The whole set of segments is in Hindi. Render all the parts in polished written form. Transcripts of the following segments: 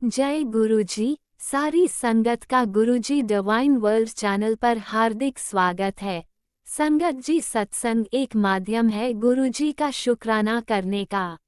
जय गुरुजी। सारी संगत का गुरुजी डिवाइन वर्ल्ड चैनल पर हार्दिक स्वागत है। संगत जी, सत्संग एक माध्यम है गुरुजी का शुक्राना करने का।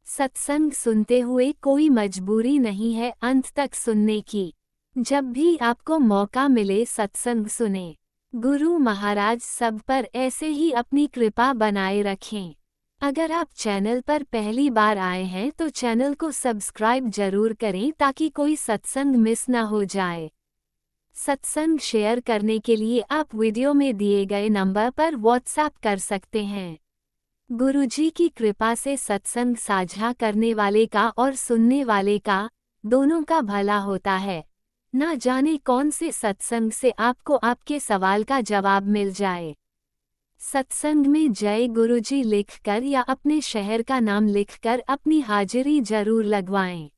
सत्संग सुनते हुए कोई मजबूरी नहीं है अंत तक सुनने की। जब भी आपको मौका मिले सत्संग सुने। गुरु महाराज सब पर ऐसे ही अपनी कृपा बनाए रखें। अगर आप चैनल पर पहली बार आए हैं तो चैनल को सब्सक्राइब जरूर करें ताकि कोई सत्संग मिस ना हो जाए। सत्संग शेयर करने के लिए आप वीडियो में दिए गए नंबर पर व्हाट्सएप कर सकते हैं। गुरुजी की कृपा से सत्संग साझा करने वाले का और सुनने वाले का, दोनों का भला होता है। ना जाने कौन से सत्संग से आपको आपके सवाल का जवाब मिल जाए। सत्संग में जय गुरुजी लिखकर या अपने शहर का नाम लिखकर अपनी हाजिरी जरूर लगवाएं।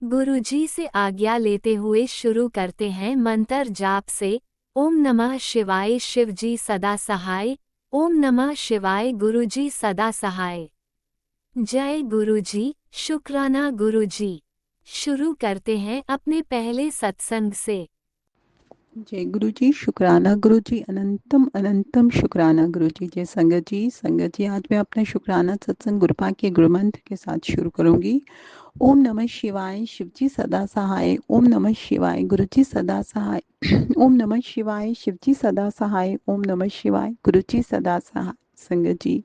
गुरुजी से आज्ञा लेते हुए शुरू करते हैं मंत्र जाप से। ओम नमः शिवाय शिवजी सदा सहाय। ओम नमः शिवाय गुरुजी सदा सहाय। जय गुरुजी, शुक्राना गुरुजी। शुरू करते हैं अपने पहले सत्संग से। जय गुरु जी, शुक्राना गुरु जी, अनंतम अनंतम शुक्राना गुरु जी। जय संगत जी, आज मैं अपना शुक्राना सत्संग गुरुपा के गुरु मंत्र के साथ शुरू करूंगी। ओम नमः शिवाय शिवजी सदा सहाय। ओम नमः शिवाय गुरुजी सदा सहाय। ओम नमः शिवाय शिवजी सदा सहाय। ओम नमः शिवाय गुरुजी सदा सहाय। संगत जी,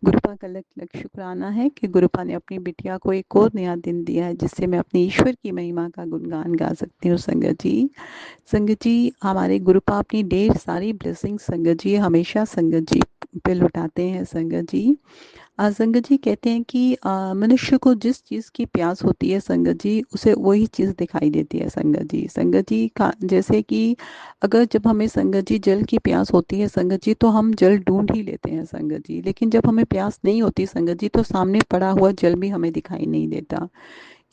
गुरुपा का लख लख शुक्राना है कि गुरुपा ने अपनी बिटिया को एक और नया दिन दिया है जिससे मैं अपने ईश्वर की महिमा का गुणगान गा सकती हूँ। संगत जी, हमारे गुरुपा अपनी ढेर सारी ब्लेसिंग संगत जी हमेशा संगत जी पे लुटाते हैं। संगत जी, संगत जी कहते हैं कि मनुष्य को जिस चीज़ की प्यास होती है संगत जी, उसे वही चीज़ दिखाई देती है। संगत जी का जैसे कि अगर जब हमें संगत जी जल की प्यास होती है संगत जी, तो हम जल ढूंढ ही लेते हैं संगत जी। लेकिन जब हमें प्यास नहीं होती संगत जी, तो सामने पड़ा हुआ जल भी हमें दिखाई नहीं देता।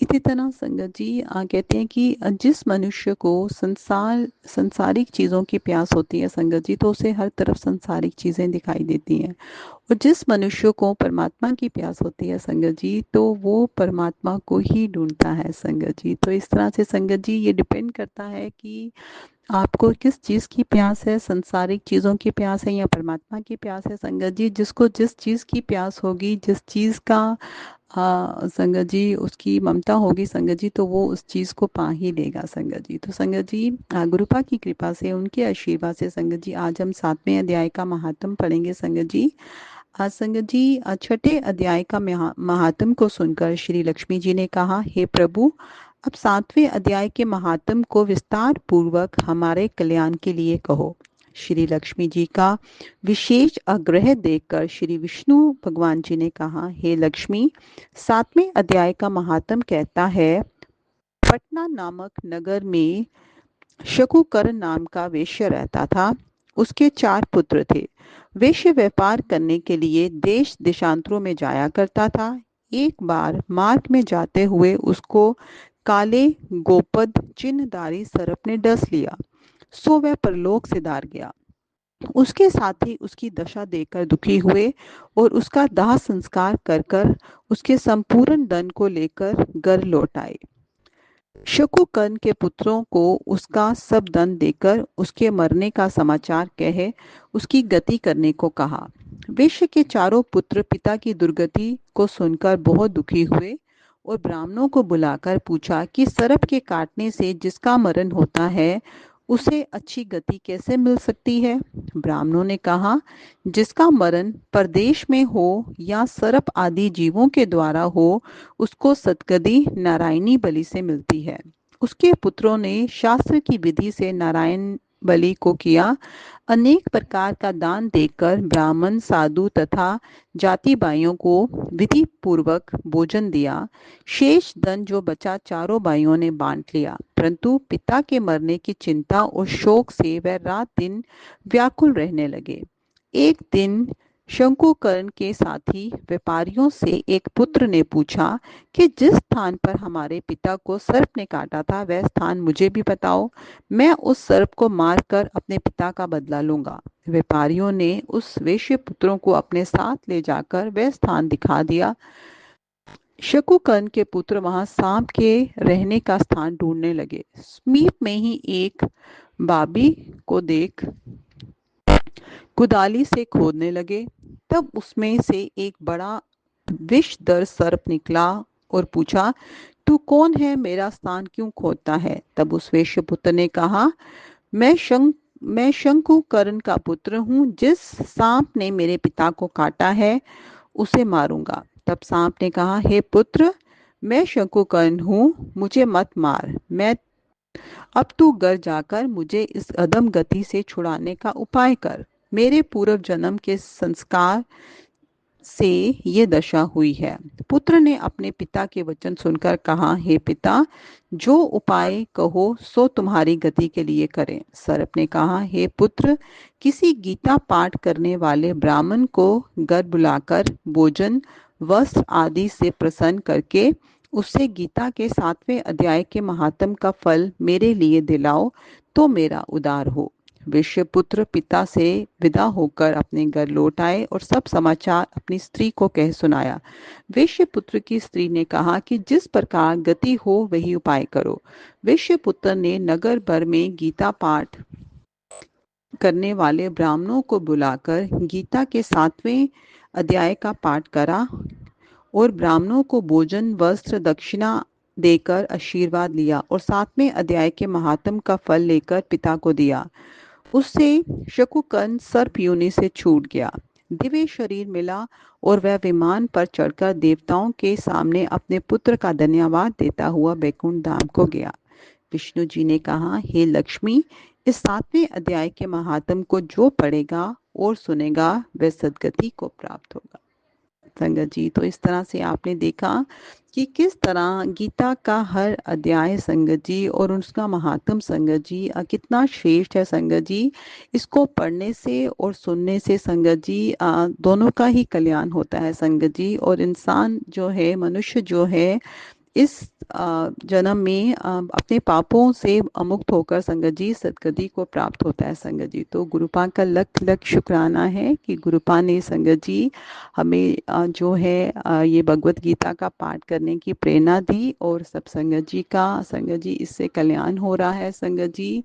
इसी तरह संगत जी कहते हैं कि जिस मनुष्य को संसारिक चीज़ों की प्यास होती है संगत जी, तो उसे हर तरफ संसारिक चीज़ें दिखाई देती हैं। और जिस मनुष्य को परमात्मा की प्यास होती है संगत जी, तो वो परमात्मा को ही ढूंढता है संगत जी। तो इस तरह से संगत जी ये डिपेंड करता है कि आपको किस चीज़ की प्यास है, संसारिक चीज़ों की प्यास है या परमात्मा की प्यास है संगत जी। जिसको जिस चीज़ की प्यास होगी, जिस चीज़ का संगत जी उसकी ममता होगी संगत जी, तो वो उस चीज़ को पा ही लेगा संगत जी। तो संगत जी गुरुपा की कृपा से, उनके आशीर्वाद से संगत जी आज हम 7वें अध्याय का महात्म पढ़ेंगे संगत जी। आज संगत जी छठे अध्याय का महात्म को सुनकर श्री लक्ष्मी जी ने कहा, हे प्रभु, अब 7वें अध्याय के महात्म को विस्तार पूर्वक हमारे कल्याण के लिए कहो। श्री लक्ष्मी जी का विशेष आग्रह देखकर श्री विष्णु भगवान जी ने कहा, हे लक्ष्मी, 7वें अध्याय का महात्म कहता है, पटना नामक नगर में शकुकर्ण नाम का वेश्य रहता था। उसके 4 पुत्र थे। वेश्य व्यापार करने के लिए देश देशांतरों में जाया करता था। एक बार मार्ग में जाते हुए उसको काले गोपद चिन्हधारी सर्प ने डस लिया, सो वह परलोक से दार गया। उसके साथी उसकी दशा देखकर दुखी हुए और उसका दाह संस्कार कर कर उसके संपूर्ण धन को लेकर घर लौट आए। शकुकर्ण के पुत्रों को उसका सब धन देकर उसके मरने का समाचार कह उसकी गति करने को कहा। वेश्य के 4 पुत्र पिता की दुर्गति को सुनकर बहुत दुखी हुए और ब्राह्मणों को बुलाकर पूछा कि सर्प के काटने से जिसका मरण होता है उसे अच्छी गति कैसे मिल सकती है। ब्राह्मणों ने कहा, जिसका मरण परदेश में हो या सर्प आदि जीवों के द्वारा हो, उसको सद्गति नारायणी बलि से मिलती है। उसके पुत्रों ने शास्त्र की विधि से नारायण बलि को किया। अनेक प्रकार का दान देकर ब्राह्मण, साधु तथा जाति भाइयों को विधि पूर्वक भोजन दिया। शेष धन जो बचा 4 भाइयों ने बांट लिया, परंतु पिता के मरने की चिंता और शोक से वह रात दिन व्याकुल रहने लगे। एक दिन शंकुकर्ण के साथी व्यापारियों से एक पुत्र ने पूछा कि जिस स्थान पर हमारे पिता को सर्प ने काटा था वह स्थान मुझे भी बताओ, मैं उस सर्प को मारकर अपने पिता का बदला लूंगा। व्यापारियों ने उस वेश्य पुत्रों को अपने साथ ले जाकर वह स्थान दिखा दिया। शकुकर्ण के पुत्र वहां सांप के रहने का स्थान ढूंढने लगे। समीप में ही एक बाबी को देख कुदाली से खोदने लगे। तब उसमें से एक बड़ा विषधर सर्प निकला और पूछा, तू कौन है, मेरा स्थान क्यों खोदता है? तब उस वेश्यपुत्र ने कहा, मैं शंख मैं शंकुकर्ण का पुत्र हूँ। जिस सांप ने मेरे पिता को काटा है उसे मारूंगा। तब सांप ने कहा, हे पुत्र, मैं शंकुकर्ण हूँ, मुझे मत मार। मैं अब तू घर जाकर मुझे इस अधम गति से छुड़ाने का उपाय कर। मेरे पूर्व जन्म के संस्कार से ये दशा हुई है। पुत्र ने अपने पिता के वचन सुनकर कहा, हे पिता, जो उपाय कहो सो तुम्हारी गति के लिए करें। सर्प ने कहा, हे पुत्र, किसी गीता पाठ करने वाले ब्राह्मण को घर बुलाकर भोजन, वस्त्र आदि से प्रसन्न करके उससे गीता के 7वें अध्याय के महात्म का फल मेरे लिए दिलाओ, तो मेरा उद्धार हो। विश्वपुत्र पिता से विदा होकर अपने घर लौट आए और सब समाचार अपनी स्त्री को कह सुनाया। विश्वपुत्र की स्त्री ने कहा कि जिस प्रकार गति हो वही उपाय करो। विश्वपुत्र ने नगर भर में गीता पाठ करने वाले ब्राह्मणों को बुलाकर गीता के 7वें अध्याय का पाठ करा और ब्राह्मणों को भोजन, वस्त्र, दक्षिणा देकर आशीर्वाद लिया और 7वें अध्याय के महात्म का फल लेकर पिता को दिया। उससे शकुकर्ण सर्प योनि से छूट गया, दिव्य शरीर मिला और वह विमान पर चढ़कर देवताओं के सामने अपने पुत्र का धन्यवाद देता हुआ बैकुंठ धाम को गया। विष्णु जी ने कहा, हे लक्ष्मी, इस 7वें अध्याय के महात्म को जो पढ़ेगा और सुनेगा वह सदगति को प्राप्त होगा। संगत जी, तो इस तरह से आपने देखा कि किस तरह गीता का हर अध्याय संगत जी और उसका महात्म संगत जी कितना श्रेष्ठ है संगत जी। इसको पढ़ने से और सुनने से संगत जी दोनों का ही कल्याण होता है संगत जी। और इंसान जो है, मनुष्य जो है, इस जन्म में अपने पापों से मुक्त होकर संगत जी सदगति को प्राप्त होता है संगत जी। तो गुरुपा का लख लख शुक्राना है कि गुरुपा ने संगत जी हमें जो है ये भगवत गीता का पाठ करने की प्रेरणा दी और सब संगत जी का संगत जी इससे कल्याण हो रहा है संगत जी।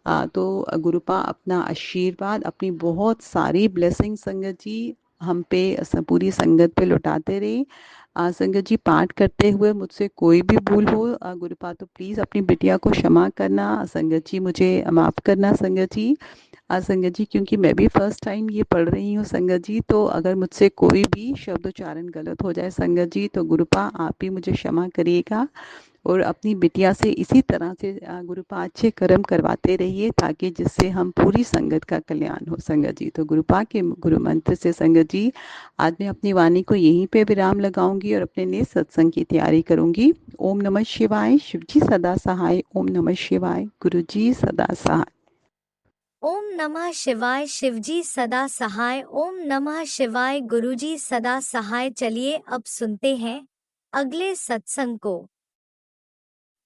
तो गुरुपा अपना आशीर्वाद, अपनी बहुत सारी ब्लेसिंग संगत जी हम पे पूरी संगत पे लुटाते रहे। संगत जी, पाठ करते हुए मुझसे कोई भी भूल हो गुरुपा तो प्लीज़ अपनी बिटिया को क्षमा करना संगत जी, मुझे माफ़ करना संगत जी। संगत जी, क्योंकि मैं भी फर्स्ट टाइम ये पढ़ रही हूँ संगत जी, तो अगर मुझसे कोई भी शब्दोच्चारण गलत हो जाए संगत जी तो गुरुपा आप ही मुझे क्षमा करिएगा और अपनी बिटिया से इसी तरह से गुरुपा अच्छे कर्म करवाते रहिए ताकि जिससे हम पूरी संगत का कल्याण हो संगत जी। तो गुरुपा के गुरु मंत्र से संगत जी आज मैं अपनी वाणी को यहीं पे विराम लगाऊंगी और अपने नए सत्संग की तैयारी करूंगी। ओम नमः शिवाय, शिव जी सदा सहाय। ओम नमः शिवाय, गुरु जी सदा सहाय। ओम नमः शिवाय, शिवजी सदा सहाय। ओम नमः शिवाय, गुरुजी सदा सहाय। चलिए अब सुनते हैं अगले सत्संग को।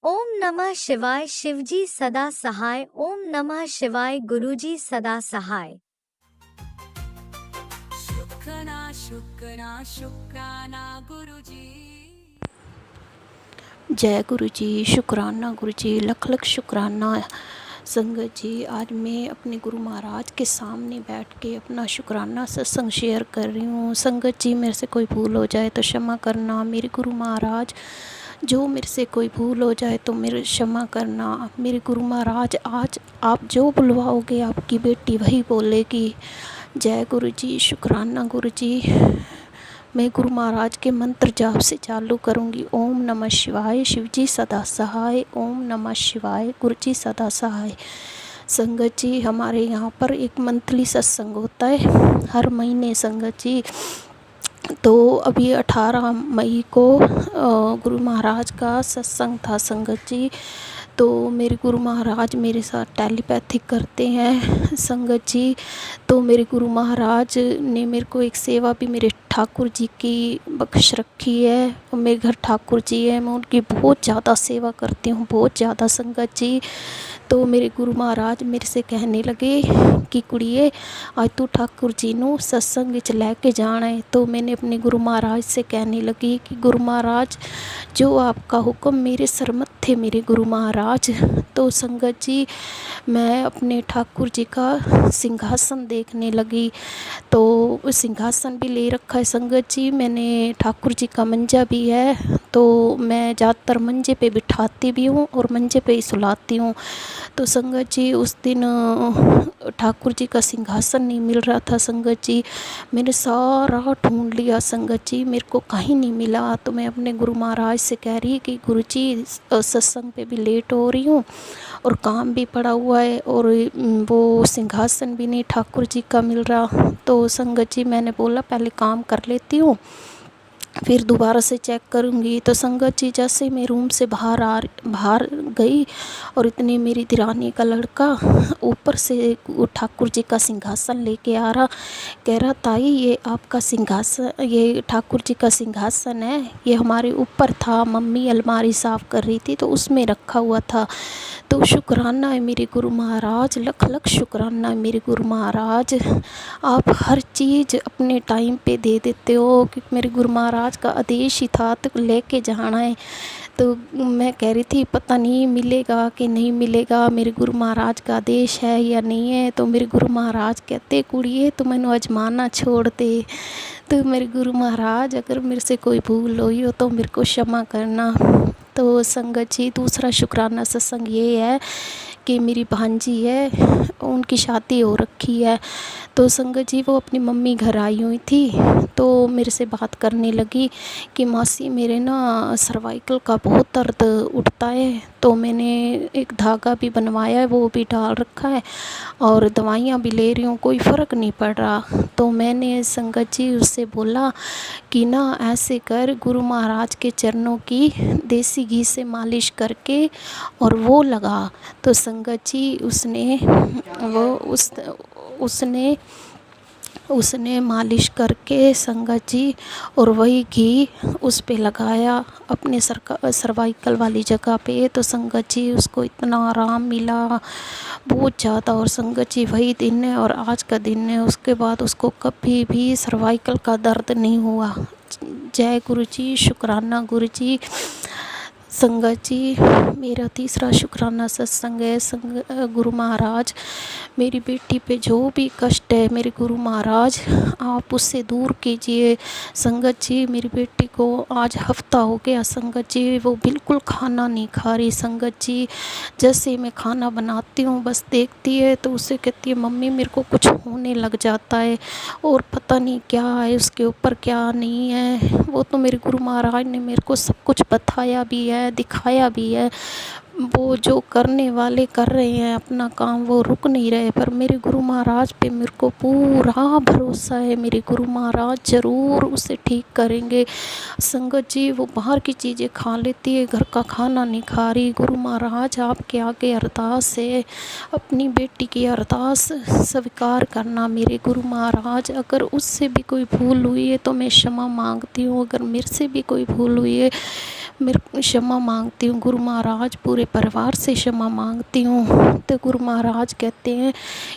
ओम नमः शिवाय, शिवजी सदा सहाय। ओम नमः शिवाय, गुरुजी सदा सहाय। शुक्राना शुक्राना शुक्राना गुरुजी। जय गुरु जी, शुक्राना गुरु जी, लख लख शुक्राना संगत जी। आज मैं अपने गुरु महाराज के सामने बैठ के अपना शुक्राना सत्संग शेयर कर रही हूँ। संगत जी, मेरे से कोई भूल हो जाए तो क्षमा करना। मेरे गुरु महाराज, जो मेरे से कोई भूल हो जाए तो मेरे क्षमा करना। मेरे गुरु महाराज, आज आप जो बुलवाओगे आपकी बेटी वही बोलेगी। जय गुरु जी, शुक्राना गुरु जी। मैं गुरु महाराज के मंत्र जाप से चालू करूँगी। ओम नमः शिवाय, शिवजी सदा सहाय। ओम नमः शिवाय, गुरु जी सदा सहाय। संगत जी, हमारे यहाँ पर एक मंथली सत्संग होता है हर महीने संगत जी। तो अभी 18 मई को गुरु महाराज का सत्संग था संगत जी। तो मेरे गुरु महाराज मेरे साथ टेलीपैथिक करते हैं संगत जी। तो मेरे गुरु महाराज ने मेरे को एक सेवा भी मेरे ठाकुर जी की बख्श रखी है। और मेरे घर ठाकुर जी है, मैं उनकी बहुत ज़्यादा सेवा करती हूँ, बहुत ज़्यादा संगत जी। तो मेरे गुरु महाराज मेरे से कहने लगे कि कुड़िए आज तू ठाकुर जी नू सत्संग विच लैके जाना है। तो मैंने अपने गुरु महाराज से कहने लगी कि गुरु महाराज जो आपका हुक्म मेरे सर मत्थे मेरे गुरु महाराज। तो संगत जी मैं अपने ठाकुर जी का सिंहासन देखने लगी, तो सिंहासन भी ले रखा है संगत जी मैंने, ठाकुर जी का मंजा भी है। तो मैं ज़्यादातर मंजे पे बिठाती भी हूँ और मंजे पे ही सुलाती हूँ। तो संगत जी उस दिन ठाकुर जी का सिंहासन नहीं मिल रहा था संगत जी, मैंने सारा ढूंढ लिया संगत जी, मेरे को कहीं नहीं मिला। तो मैं अपने गुरु महाराज से कह रही कि गुरु जी सत्संग पे भी लेट हो रही हूँ और काम भी पड़ा हुआ है और वो सिंहासन भी नहीं ठाकुर जी का मिल रहा। तो संगत जी मैंने बोला पहले काम कर लेती हूँ फिर दोबारा से चेक करूँगी। तो संगत जी जैसे मैं रूम से बाहर गई और इतनी मेरी दिरानी का लड़का ऊपर से ठाकुर जी का सिंहासन लेके आ रहा, कह रहा ताई ये आपका सिंहासन, ये ठाकुर जी का सिंहासन है, ये हमारे ऊपर था, मम्मी अलमारी साफ़ कर रही थी तो उसमें रखा हुआ था। तो शुक्राना है मेरे गुरु महाराज, लख लख शुक्राना है मेरे गुरु महाराज, आप हर चीज़ अपने टाइम पे दे देते हो। कि मेरे गुरु महाराज का आदेश ही था तो लेके जाना है। तो मैं कह रही थी पता नहीं मिलेगा कि नहीं मिलेगा, मेरे गुरु महाराज का आदेश है या नहीं है। तो मेरे गुरु महाराज कहते कुड़िए तो मैंने आजमाना छोड़ दे। तो मेरे गुरु महाराज अगर मेरे से कोई भूल हुई हो तो मेरे को क्षमा करना। तो संगत जी दूसरा शुक्राना सत्संग ये है कि मेरी भांजी है उनकी शादी हो रखी है। तो संगत जी वो अपनी मम्मी घर आई हुई थी तो मेरे से बात करने लगी कि मासी मेरे ना सर्वाइकल का बहुत दर्द उठता है, तो मैंने एक धागा भी बनवाया है वो भी डाल रखा है और दवाइयाँ भी ले रही हूँ, कोई फ़र्क नहीं पड़ रहा। तो मैंने संगत जी उससे बोला कि ना ऐसे कर गुरु महाराज के चरणों की देसी घी से मालिश करके और वो लगा। तो संगत जी उसने मालिश करके संगत जी और वही घी उस पे लगाया अपने सर्वाइकल वाली जगह पे। तो संगत जी उसको इतना आराम मिला बहुत ज़्यादा। और संगत जी वही दिन है और आज का दिन है, उसके बाद उसको कभी भी सर्वाइकल का दर्द नहीं हुआ। जय गुरु जी, शुक्राना गुरु जी। संगत जी मेरा तीसरा शुक्राना सत्संग है। गुरु महाराज मेरी बेटी पे जो भी कष्ट है मेरे गुरु महाराज आप उससे दूर कीजिए। संगत जी मेरी बेटी को आज हफ्ता हो गया संगत जी, वो बिल्कुल खाना नहीं खा रही संगत जी। जैसे मैं खाना बनाती हूँ बस देखती है तो उससे कहती है मम्मी मेरे को कुछ होने लग जाता है और पता नहीं क्या है उसके ऊपर क्या नहीं है। वो तो मेरे गुरु महाराज ने मेरे को सब कुछ बताया भी है दिखाया भी है, वो जो करने वाले कर रहे हैं अपना काम वो रुक नहीं रहे, पर मेरे गुरु महाराज पे मेरे को पूरा भरोसा है। मेरे गुरु महाराज ज़रूर उसे ठीक करेंगे। संगत जी वो बाहर की चीज़ें खा लेती है, घर का खाना नहीं खा रही। गुरु महाराज आपके आगे अरदास है, अपनी बेटी की अरदास स्वीकार करना मेरे गुरु महाराज। अगर उससे भी कोई भूल हुई है तो मैं क्षमा मांगती हूँ, अगर मेरे से भी कोई भूल हुई है मेरे क्षमा मांगती हूँ गुरु महाराज, पूरे परिवार से क्षमा मांगती हूँ। तो गुरु महाराज कहते हैं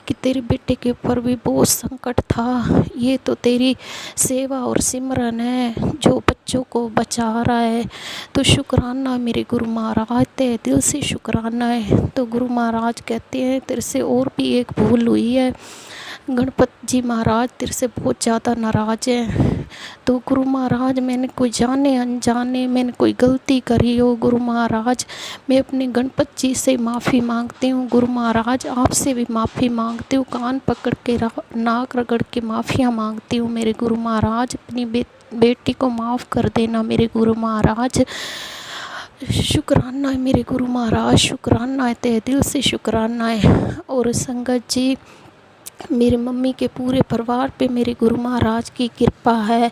कि तेरे बेटे के ऊपर भी बहुत संकट था, ये तो तेरी सेवा और सिमरन है जो बच्चों को बचा रहा है। तो शुक्राना मेरे गुरु महाराज, ते दिल से शुक्राना है। तो गुरु महाराज कहते हैं तेरे से और भी एक भूल हुई है, गणपति जी महाराज तेरे से बहुत ज़्यादा नाराज़ है। तो गुरु महाराज मैंने कोई जाने अनजाने मैंने कोई गलती करी हो गुरु महाराज, मैं अपने गणपति जी से माफ़ी मांगती हूँ। गुरु महाराज आपसे भी माफ़ी मांगती हूँ, कान पकड़ के नाक रगड़ के माफ़ियाँ मांगती हूँ मेरे गुरु महाराज। अपनी बेटी को माफ़ कर देना मेरे गुरु महाराज। शुक्राना है मेरे गुरु महाराज, शुक्राना है, तहे दिल से शुक्राना है। और संगत जी मेरे मम्मी के पूरे परिवार पे मेरे गुरु महाराज की कृपा है।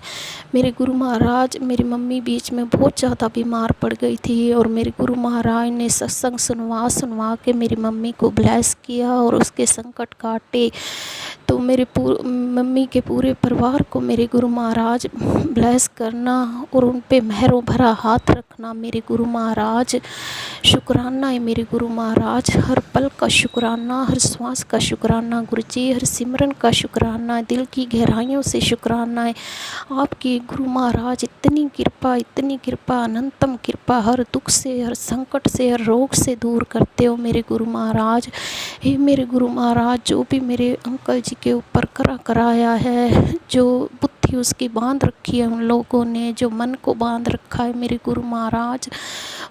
मेरे गुरु महाराज, मेरी मम्मी बीच में बहुत ज़्यादा बीमार पड़ गई थी और मेरे गुरु महाराज ने सत्संग सुनवा के मेरी मम्मी को ब्लेस किया और उसके संकट काटे। तो मेरे मम्मी के पूरे परिवार को मेरे गुरु महाराज ब्लेस करना और उन पे मेहरों भरा हाथ रखना मेरे गुरु महाराज। शुक्राना है मेरे गुरु महाराज, हर पल का शुक्राना, हर श्वास का शुक्राना गुरु जी, हर सिमरन का शुक्राना है, दिल की गहराइयों से शुक्राना है। आपकी गुरु महाराज इतनी कृपा, अनंतम कृपा, हर दुख से, हर संकट से, हर रोग से दूर करते हो मेरे गुरु महाराज। हे मेरे गुरु महाराज, जो भी मेरे अंकल जी के ऊपर कराया है, जो बुद्धि उसकी बांध रखी है उन लोगों ने, जो मन को बांध रखा है मेरे गुरु महाराज,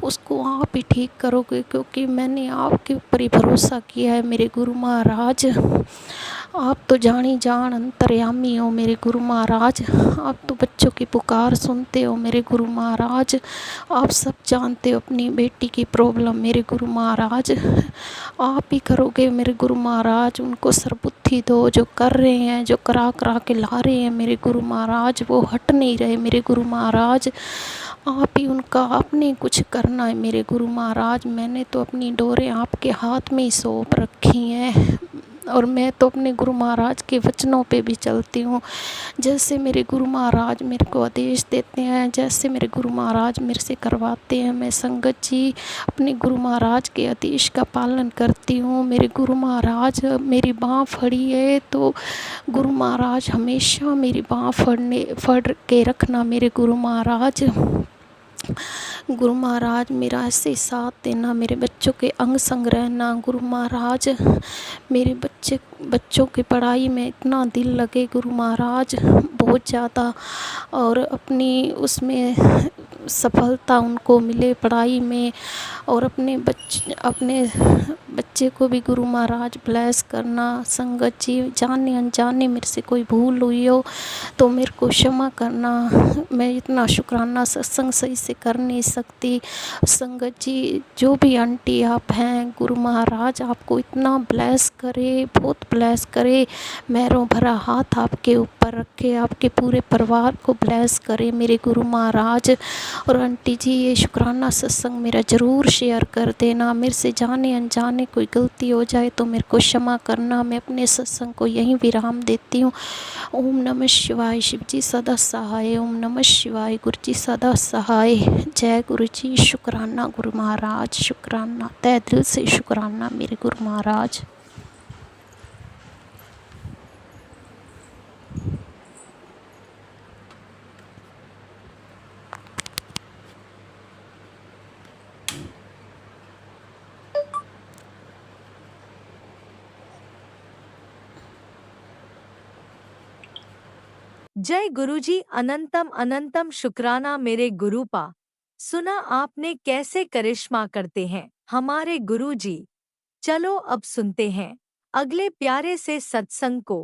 उसको आप ही ठीक करोगे, क्योंकि मैंने आपके ऊपर ही भरोसा किया है मेरे गुरु महाराज। आप तो जानी जान अंतर्यामी हो मेरे गुरु महाराज। आप तो बच्चों की पुकार सुनते हो मेरे गुरु महाराज। आप सब जानते हो अपनी बेटी की प्रॉब्लम मेरे गुरु महाराज। आप ही करोगे मेरे गुरु महाराज। उनको सरबुद्धि दो, जो कर रहे हैं, जो करा के ला रहे हैं मेरे गुरु महाराज, वो हट नहीं रहे मेरे गुरु महाराज। आप ही उनका, आपने कुछ करना है मेरे गुरु महाराज। मैंने तो अपनी डोरें आपके हाथ में ही सौंप रखी हैं, और मैं तो अपने गुरु महाराज के वचनों पे भी चलती हूँ। जैसे मेरे गुरु महाराज मेरे को आदेश देते हैं, जैसे मेरे गुरु महाराज मेरे से करवाते हैं, मैं संगत जी अपने गुरु महाराज के आदेश का पालन करती हूँ। मेरे गुरु महाराज मेरी बाँह फड़ी है तो गुरु महाराज हमेशा मेरी बाँह फड़ के रखना मेरे गुरु महाराज। गुरु महाराज मेरा ऐसे साथ देना, मेरे बच्चों के अंग संग रहना गुरु महाराज। मेरे बच्चों की पढ़ाई में इतना दिल लगे गुरु महाराज, बहुत ज़्यादा, और अपनी उसमें सफलता उनको मिले पढ़ाई में, और अपने बच्चे को भी गुरु महाराज ब्लेस करना। संगत जी, जाने अनजाने मेरे से कोई भूल हुई हो तो मेरे को क्षमा करना। मैं इतना शुक्राना सत्संग सही से कर नहीं सकती। संगत जी, जो भी आंटी आप हैं, गुरु महाराज आपको इतना ब्लेस करे, बहुत ब्लेस करे, मेहरों भरा हाथ आपके ऊपर रखे, आपके पूरे परिवार को ब्लेस करे मेरे गुरु महाराज। और आंटी जी, ये शुक्राना सत्संग मेरा ज़रूर शेयर कर देना। मेरे से जाने अनजाने कोई गलती हो जाए तो मेरे को क्षमा करना। मैं अपने सत्संग को यहीं विराम देती हूँ। ओम नमः शिवाय। शिव जी सदा सहाय। ओम नमः शिवाय। गुरु जी सदा सहाय। जय गुरु जी। शुक्राना गुरु महाराज, शुक्राना, तहे दिल से शुक्राना मेरे गुरु महाराज। जय गुरुजी। अनंतम अनंतम शुक्राना मेरे गुरुपा। सुना आपने कैसे करिश्मा करते हैं हमारे गुरुजी। चलो अब सुनते हैं अगले प्यारे से सत्संग को।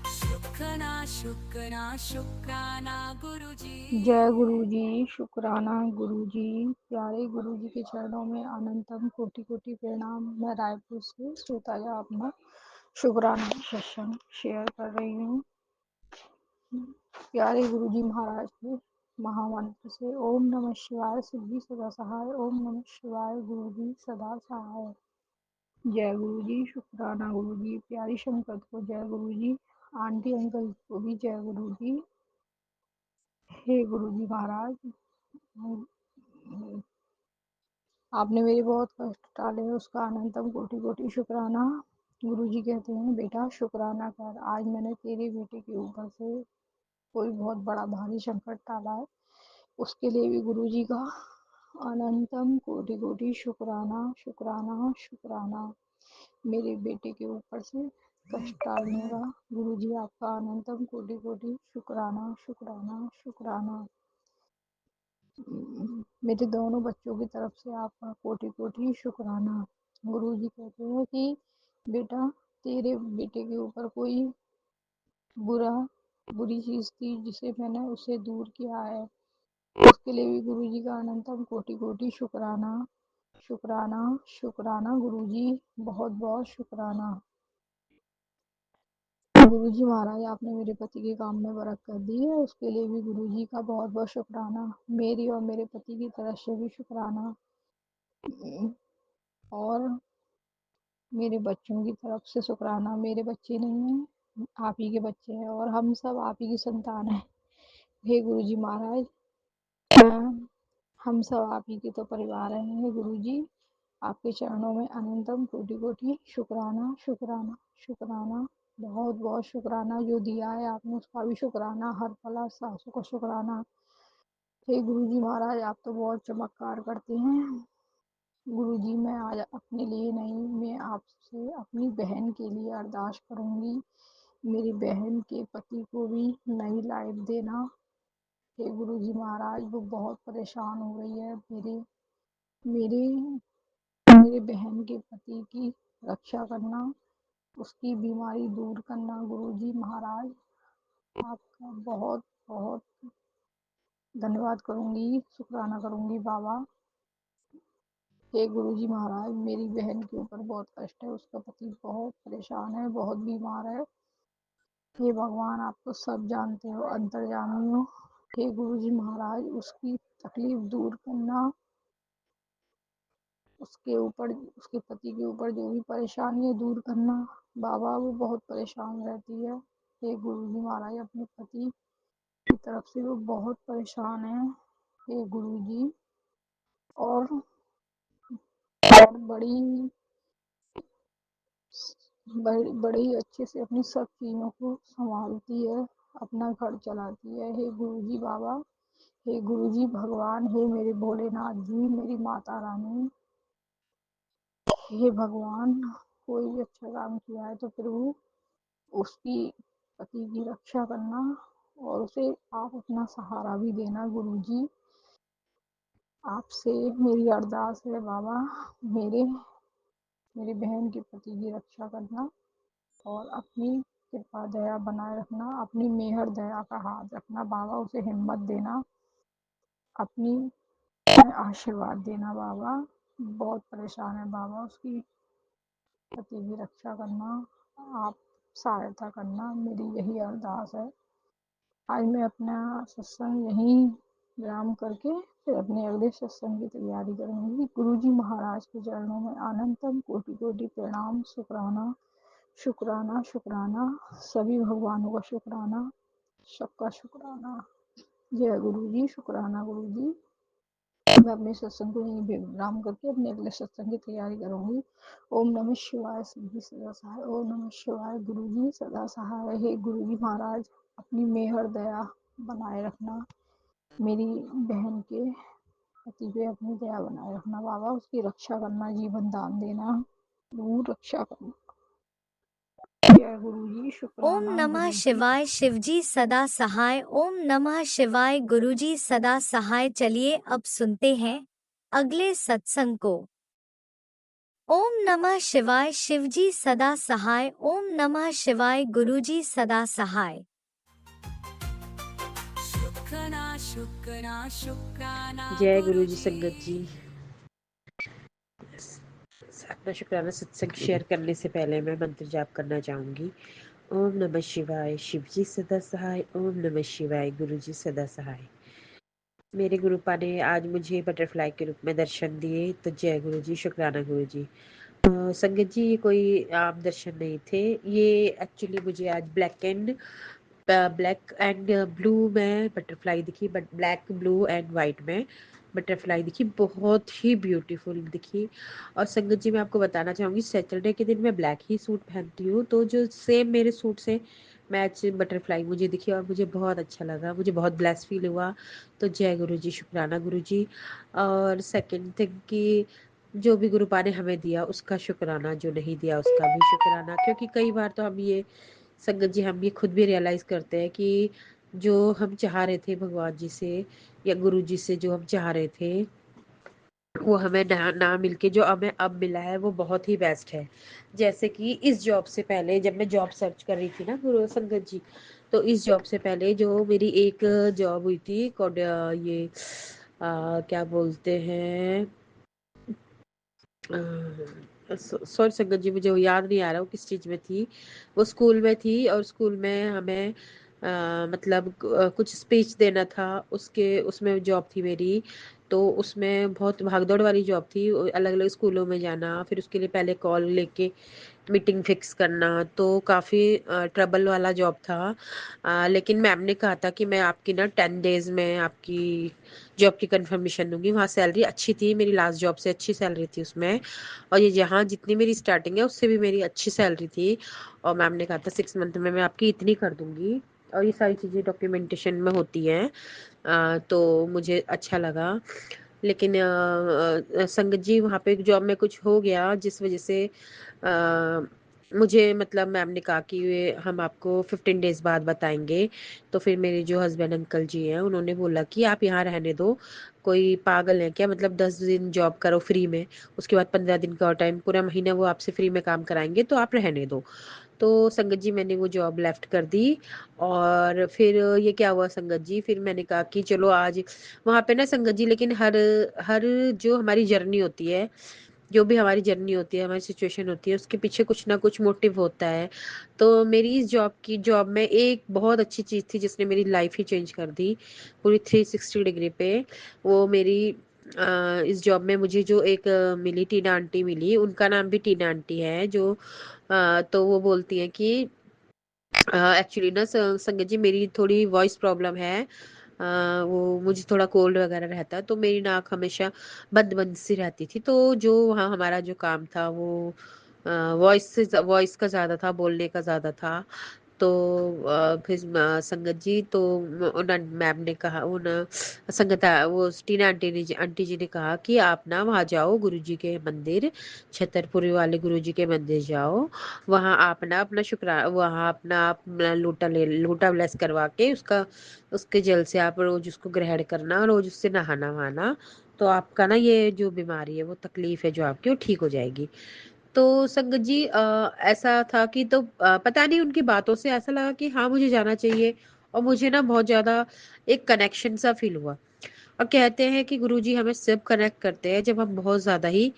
शुक्राना शुक्राना गुरुजी। जय गुरु जी। शुक्राना गुरु जी। प्यारे गुरु जी के चरणों में अनंतम कोटि कोटि प्रणाम। मैं रायपुर से श्रोताया अपना शुक्राना सत्संग शेयर कर रही हूँ। प्यारे गुरु जी महाराज के महामंत्र से ओम नमः शिवाय। शिव जी सदा सहाय। ओम नमः शिवाय। गुरु जी सदा सहाय। जय गुरु जी। शुक्राना गुरु जी। प्यारी संगत को जय गुरु जी। आंटी अंकल को भी जय गुरु जी। हे गुरु जी महाराज, आपने मेरे बहुत कष्ट टाले, उसका अनंतम कोटि कोटि शुक्राना। गुरु जी कहते हैं, बेटा शुक्राना कर, आज मैंने तेरे बेटे के ऊपर से कोई बहुत बड़ा भारी संकट टाला है, उसके लिए भी गुरु जी का अनंतम कोटि कोटि शुक्राना शुक्राना शुक्राना। मेरे बेटे के ऊपर से कष्ट टालने का गुरु जी आपका अनंतम कोटि कोटि शुक्राना शुक्राना शुक्राना। मेरे दोनों बच्चों की तरफ से आपका कोटि कोटि शुक्राना। गुरु जी कहते हैं कि बेटा, तेरे बेटे के ऊपर कोई बुरी चीज थी जिसे मैंने उसे दूर किया है, उसके लिए भी गुरु जी का अनंतम कोटि कोटि शुक्राना शुक्राना शुक्राना। गुरु जी बहुत बहुत शुक्राना। गुरु जी महाराज, आपने मेरे पति के काम में बरकत दी है, उसके लिए भी गुरु जी का बहुत बहुत शुक्राना। मेरी और मेरे पति की तरफ से भी शुक्राना। और मेरे बच्चों की तरफ से शुक्राना। मेरे बच्चे नहीं हैं, आप ही के बच्चे हैं और हम सब आप ही की संतान हैं। हे गुरुजी महाराज, हम सब आप ही के तो परिवार हैं। हे गुरुजी, आपके चरणों में अनंतम कोटि कोटि शुक्राना, शुक्राना, शुक्राना, बहुत बहुत शुक्राना। जो दिया है आपने उसका भी शुक्राना, हर पल हर सांसों का शुक्राना। हे गुरुजी महाराज, आप तो बहुत चमत्कार करते हैं। गुरुजी, मैं आज अपने लिए नहीं, मैं आपसे अपनी बहन के लिए अरदास करूंगी। मेरी बहन के पति को भी नई लाइफ देना। हे गुरुजी महाराज, वो बहुत परेशान हो रही है। मेरे मेरे बहन के पति की रक्षा करना, उसकी बीमारी दूर करना। गुरुजी महाराज, आपका बहुत बहुत धन्यवाद करूंगी, शुक्राना करूंगी बाबा। हे गुरुजी महाराज, मेरी बहन के ऊपर बहुत कष्ट है, उसका पति बहुत परेशान है, बहुत बीमार है। हे भगवान, आप तो सब जानते हो, अंतर्यामी हो। हे गुरुजी महाराज, उसकी तकलीफ दूर करना, उसके ऊपर, उसके पति के ऊपर जो भी परेशानी है दूर करना। बाबा, वो बहुत परेशान रहती है। हे गुरुजी महाराज, अपने पति की तरफ से वो बहुत परेशान है। हे गुरुजी, और बड़ी बड़े ही अच्छे से अपनी सब चीज़ों को संभालती है, अपना घर चलाती है। हे गुरुजी बाबा, हे गुरुजी भगवान, हे मेरे भोलेनाथ जी, मेरी माता रानी, हे भगवान, कोई भी अच्छा काम किया है तो प्रभु उसकी पति की रक्षा करना और उसे आप अपना सहारा भी देना। गुरुजी, आपसे मेरी अरदास है बाबा, मेरे मेरी बहन के पति की रक्षा करना और अपनी कृपा दया बनाए रखना, अपनी मेहर दया का हाथ रखना बाबा, उसे हिम्मत देना, अपनी आशीर्वाद देना बाबा। बहुत परेशान है बाबा, उसकी पति की रक्षा करना, आप सहायता करना, मेरी यही अरदास है। आज मैं अपना सत्संग यहीं विराम करके फिर अपने अगले सत्संग की तैयारी करूंगी। गुरुजी महाराज के चरणों में अनंतम कोटि कोटि प्रणाम, शुक्राना, शुक्राना, शुक्राना, सभी भगवानों का शुक्राना, सबका शुक्राना। जय गुरुजी, शुक्राना गुरुजी। मैं अपने सत्संग को यहीं विराम करके अपने अगले सत्संग की तैयारी करूंगी। ओम नमः शिवाय, सिद्धि सदा सहाय। ओम नमः शिवाय, गुरुजी सदा सहाय। हे गुरुजी महाराज, अपनी मेहर दया बनाए रखना, मेरी बहन के पति पे अपनी दया बनाए रखना बाबा, उसकी रक्षा करना, जीवन दान देना, दूर रक्षा करना। जय गुरुजी, ओम शुक्राना नमः गुरुजी। शिवाय, शिवजी सदा सहाय। ओम नमः शिवाय, गुरुजी सदा सहाय। चलिए अब सुनते हैं अगले सत्संग को। ओम नमः शिवाय, शिवजी सदा सहाय। ओम नमः शिवाय, गुरुजी सदा सहाय। शुक्राना शुक्राना शुक्राना जय गुरु जी संगत जी। अपना शुक्राना सत्संग शेयर करने से पहले मैं मंत्र जाप करना चाहूँगी। ओम नमः शिवाय, शिव जी सदा सहाय। ओम नमः शिवाय, गुरु जी सदा सहाय। मेरे गुरुपा ने आज मुझे बटरफ्लाई के रूप में दर्शन दिए, तो जय गुरु जी, शुक्राना गुरु जी। संगत जी, ये कोई आम दर्शन नहीं थे, ये एक्चुअली मुझे आज ब्लैक एंड ब्लू में बटरफ्लाई दिखी, but black blue and white में बटरफ्लाई दिखी, बहुत ही ब्यूटीफुल दिखी। और संगत जी, मैं आपको बताना चाहूँगी, सैटरडे के दिन मैं ब्लैक ही सूट पहनती हूँ, तो जो सेम मेरे सूट से मैच बटरफ्लाई मुझे दिखी और मुझे बहुत अच्छा लगा, मुझे बहुत ब्लेस फील हुआ। तो जय गुरु जी, शुक्राना गुरु जी। और सेकंड थिंग कि जो भी गुरुपा ने हमें दिया उसका शुक्राना, जो नहीं दिया उसका भी शुक्राना, क्योंकि कई बार तो हम ये संगत जी, हम ये खुद भी रियलाइज़ करते हैं कि जो हम चाह रहे थे भगवान जी से या गुरु जी से, जो हम चाह रहे थे वो हमें ना मिलके जो हमें अब मिला है वो बहुत ही बेस्ट है। जैसे कि इस जॉब से पहले जब मैं जॉब सर्च कर रही थी ना गुरु संगत जी, तो इस जॉब से पहले जो मेरी एक जॉब हुई थी ये क्या बोलते हैं, सॉरी संगत जी, मुझे वो याद नहीं आ रहा वो किस चीज़ में थी। वो स्कूल में थी और स्कूल में हमें मतलब कुछ स्पीच देना था, उसके उसमें जॉब थी मेरी। तो उसमें बहुत भागदौड़ वाली जॉब थी, अलग अलग स्कूलों में जाना, फिर उसके लिए पहले कॉल लेके मीटिंग फिक्स करना, तो काफ़ी ट्रबल वाला जॉब था। लेकिन मैम ने कहा था कि मैं आपकी ना 10 डेज में आपकी जॉब की कंफर्मेशन दूंगी। वहाँ सैलरी अच्छी थी, मेरी लास्ट जॉब से अच्छी सैलरी थी उसमें, और ये जहाँ जितनी मेरी स्टार्टिंग है उससे भी मेरी अच्छी सैलरी थी। और मैम ने कहा था 6 मंथ में मैं आपकी इतनी कर दूंगी, और ये सारी चीज़ें डॉक्यूमेंटेशन में होती हैं। तो मुझे अच्छा लगा। लेकिन संगत जी वहाँ पे जॉब में कुछ हो गया जिस वजह से मुझे मतलब मैम ने कहा कि हम आपको 15 डेज बाद बताएंगे। तो फिर मेरे जो हस्बैंड अंकल जी हैं उन्होंने बोला कि आप यहाँ रहने दो, कोई पागल है क्या, मतलब 10 दिन जॉब करो फ्री में, उसके बाद 15 दिन का और टाइम, पूरा महीना वो आपसे फ्री में काम कराएंगे, तो आप रहने दो। तो संगत जी मैंने वो जॉब लेफ्ट कर दी। और फिर ये क्या हुआ संगत जी, फिर मैंने कहा कि चलो आज वहाँ पे ना संगत जी, लेकिन हर हर जो हमारी जर्नी होती है, जो भी हमारी जर्नी होती है, हमारी सिचुएशन होती है, उसके पीछे कुछ ना कुछ मोटिव होता है। तो मेरी इस जॉब में एक बहुत अच्छी चीज़ थी जिसने मेरी लाइफ ही चेंज कर दी पूरी 360 डिग्री पे। वो मेरी इस जॉब में मुझे जो एक मिली, टीना आंटी मिली, उनका नाम भी टीना आंटी है। जो तो वो बोलती हैं कि एक्चुअली ना संगत जी मेरी थोड़ी वॉइस प्रॉब्लम है। वो मुझे थोड़ा कोल्ड वगैरह रहता है, तो मेरी नाक हमेशा बंद बंद सी रहती थी। तो जो वहाँ हमारा जो काम था वो वॉइस का ज़्यादा था, बोलने का ज़्यादा था। तो फिर संगत जी तो उन मैम ने कहा, उन संगत वो टीना आंटी जी ने कहा कि आप ना वहाँ जाओ गुरुजी के मंदिर, छतरपुरी वाले गुरुजी के मंदिर जाओ। वहाँ आप ना अपना वहाँ अपना आप लोटा ब्लेस करवा के उसका उसके जल से आप रोज उसको ग्रहण करना, रोज उससे नहाना वहाना, तो आपका ना ये जो बीमारी है, वो तकलीफ है जो आपकी, वो ठीक हो जाएगी। तो संगत जी ऐसा था कि तो पता नहीं उनकी बातों से ऐसा लगा कि हाँ मुझे जाना चाहिए। और मुझे ना बहुत ज्यादा एक कनेक्शन सा फील हुआ। और कहते हैं कि गुरुजी हमें सिर्फ कनेक्ट करते हैं जब हम बहुत ज्यादा ही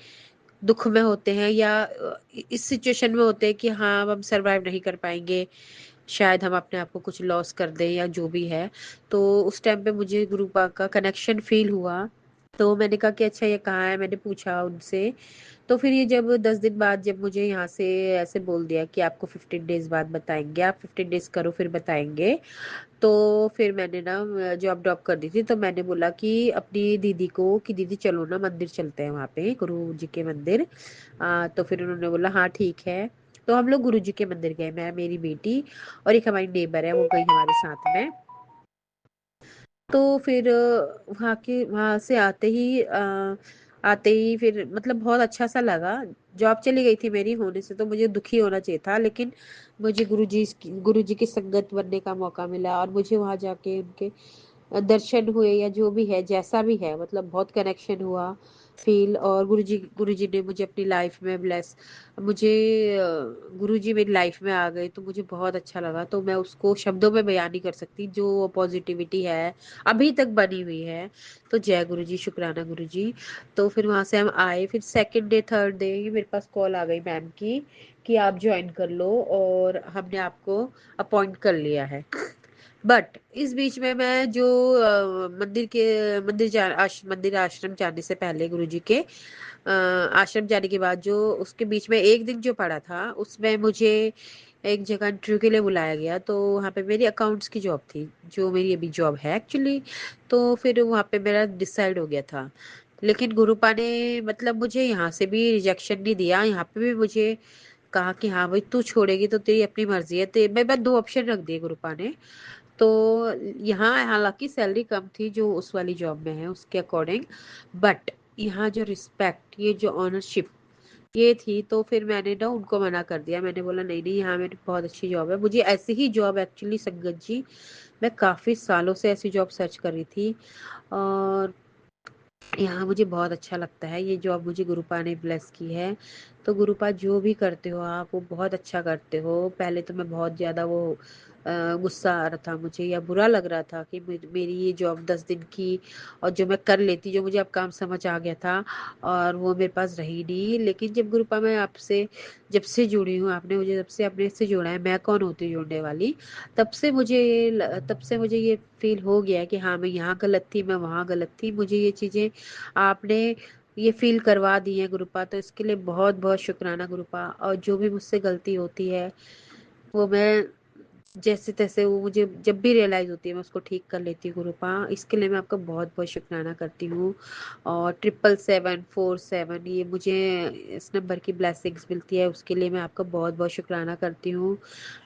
दुख में होते हैं, या इस सिचुएशन में होते हैं कि हाँ अब हम सरवाइव नहीं कर पाएंगे, शायद हम अपने आप को कुछ लॉस कर दें या जो भी है। तो उस टाइम पे मुझे गुरु पाक का कनेक्शन फील हुआ। तो मैंने कहा कि अच्छा ये कहाँ है, मैंने पूछा उनसे। तो फिर ये जब 10 दिन बाद जब मुझे यहाँ से ऐसे बोल दिया कि आपको 15 डेज बाद बताएंगे, आप 15 डेज करो फिर बताएंगे। तो फिर मैंने ना जॉब ड्रॉप कर दी थी। तो मैंने बोला कि अपनी दीदी को कि दीदी चलो ना मंदिर चलते हैं, वहाँ पे गुरु जी के मंदिर। तो फिर उन्होंने बोला हाँ ठीक है। तो हम लोग गुरु जी के मंदिर गए, मैं मेरी बेटी और एक हमारी नेबर है, वो गई हमारे साथ में। तो फिर वहाँ से आते ही फिर मतलब बहुत अच्छा सा लगा। जॉब चली गई थी मेरी, होने से तो मुझे दुखी होना चाहिए था, लेकिन मुझे गुरुजी की संगत बनने का मौका मिला, और मुझे वहाँ जाके उनके दर्शन हुए, या जो भी है जैसा भी है, मतलब बहुत कनेक्शन हुआ फील। और गुरुजी ने मुझे अपनी लाइफ में ब्लेस, मुझे गुरुजी मेरी लाइफ में आ गए तो मुझे बहुत अच्छा लगा। तो मैं उसको शब्दों में बयान नहीं कर सकती, जो पॉजिटिविटी है अभी तक बनी हुई है। तो जय गुरुजी, शुक्राना गुरुजी। तो फिर वहां से हम आए, फिर सेकंड डे थर्ड डे मेरे पास कॉल आ गई मैम की कि आप ज्वाइन कर लो, और हमने आपको अपॉइंट कर लिया है। बट इस बीच में मैं जो मंदिर आश्रम जाने से पहले गुरुजी के आश्रम जाने के बाद जो उसके बीच में एक दिन जो पड़ा था, उसमें मुझे एक जगह इंटरव्यू के लिए बुलाया गया। तो वहाँ पे मेरी अकाउंट्स की जॉब थी, जो मेरी अभी जॉब है एक्चुअली। तो फिर वहाँ पे मेरा डिसाइड हो गया था। लेकिन गुरुपा ने मतलब मुझे यहाँ से भी रिजेक्शन नहीं दिया, यहाँ पे भी मुझे कहा कि हाँ भाई तू छोड़ेगी तो तेरी अपनी मर्जी है। तो मेरे पास दो ऑप्शन रख दिए गुरुपा ने। तो यहाँ हालांकि सैलरी कम थी जो उस वाली जॉब में है उसके अकॉर्डिंग, बट यहाँ जो रिस्पेक्ट, ये जो ऑनरशिप, ये थी। तो फिर मैंने ना उनको मना कर दिया, मैंने बोला नहीं नहीं, यहाँ मेरी बहुत अच्छी जॉब है, मुझे ऐसी ही जॉब एक्चुअली संगत जी, मैं काफ़ी सालों से ऐसी जॉब सर्च कर रही थी। और यहाँ मुझे बहुत अच्छा लगता है, ये जॉब मुझे गुरुपा ने ब्लेस की है। तो गुरुपा जो भी करते हो आप, वो बहुत अच्छा करते हो। पहले तो मैं बहुत ज़्यादा वो गुस्सा आ रहा था मुझे या बुरा लग रहा था कि मेरी ये जॉब 10 दिन की और जो मैं कर लेती, जो मुझे अब काम समझ आ गया था और वो मेरे पास रही नहीं। लेकिन जब गुरुपा मैं आपसे जब से जुड़ी हूँ, आपने मुझे जब से अपने से जोड़ा है, मैं कौन होती हूँ जोड़ने वाली, तब से मुझे ये फील हो गया है कि हाँ मैं यहाँ गलत थी, मैं वहाँ गलत थी। मुझे ये चीज़ें आपने ये फील करवा दी है गुरुपा, तो इसके लिए बहुत बहुत शुक्राना गुरुपा। और जो भी मुझसे गलती होती है वो मैं जैसे तैसे वो मुझे जब भी रियलाइज होती है मैं उसको ठीक कर लेती हूँ गुरुपा। इसके लिए मैं आपका बहुत बहुत शुक्राना करती हूँ। और 77747 ये मुझे इस नंबर की ब्लेसिंग्स मिलती है, उसके लिए मैं आपका बहुत बहुत शुक्राना करती हूँ।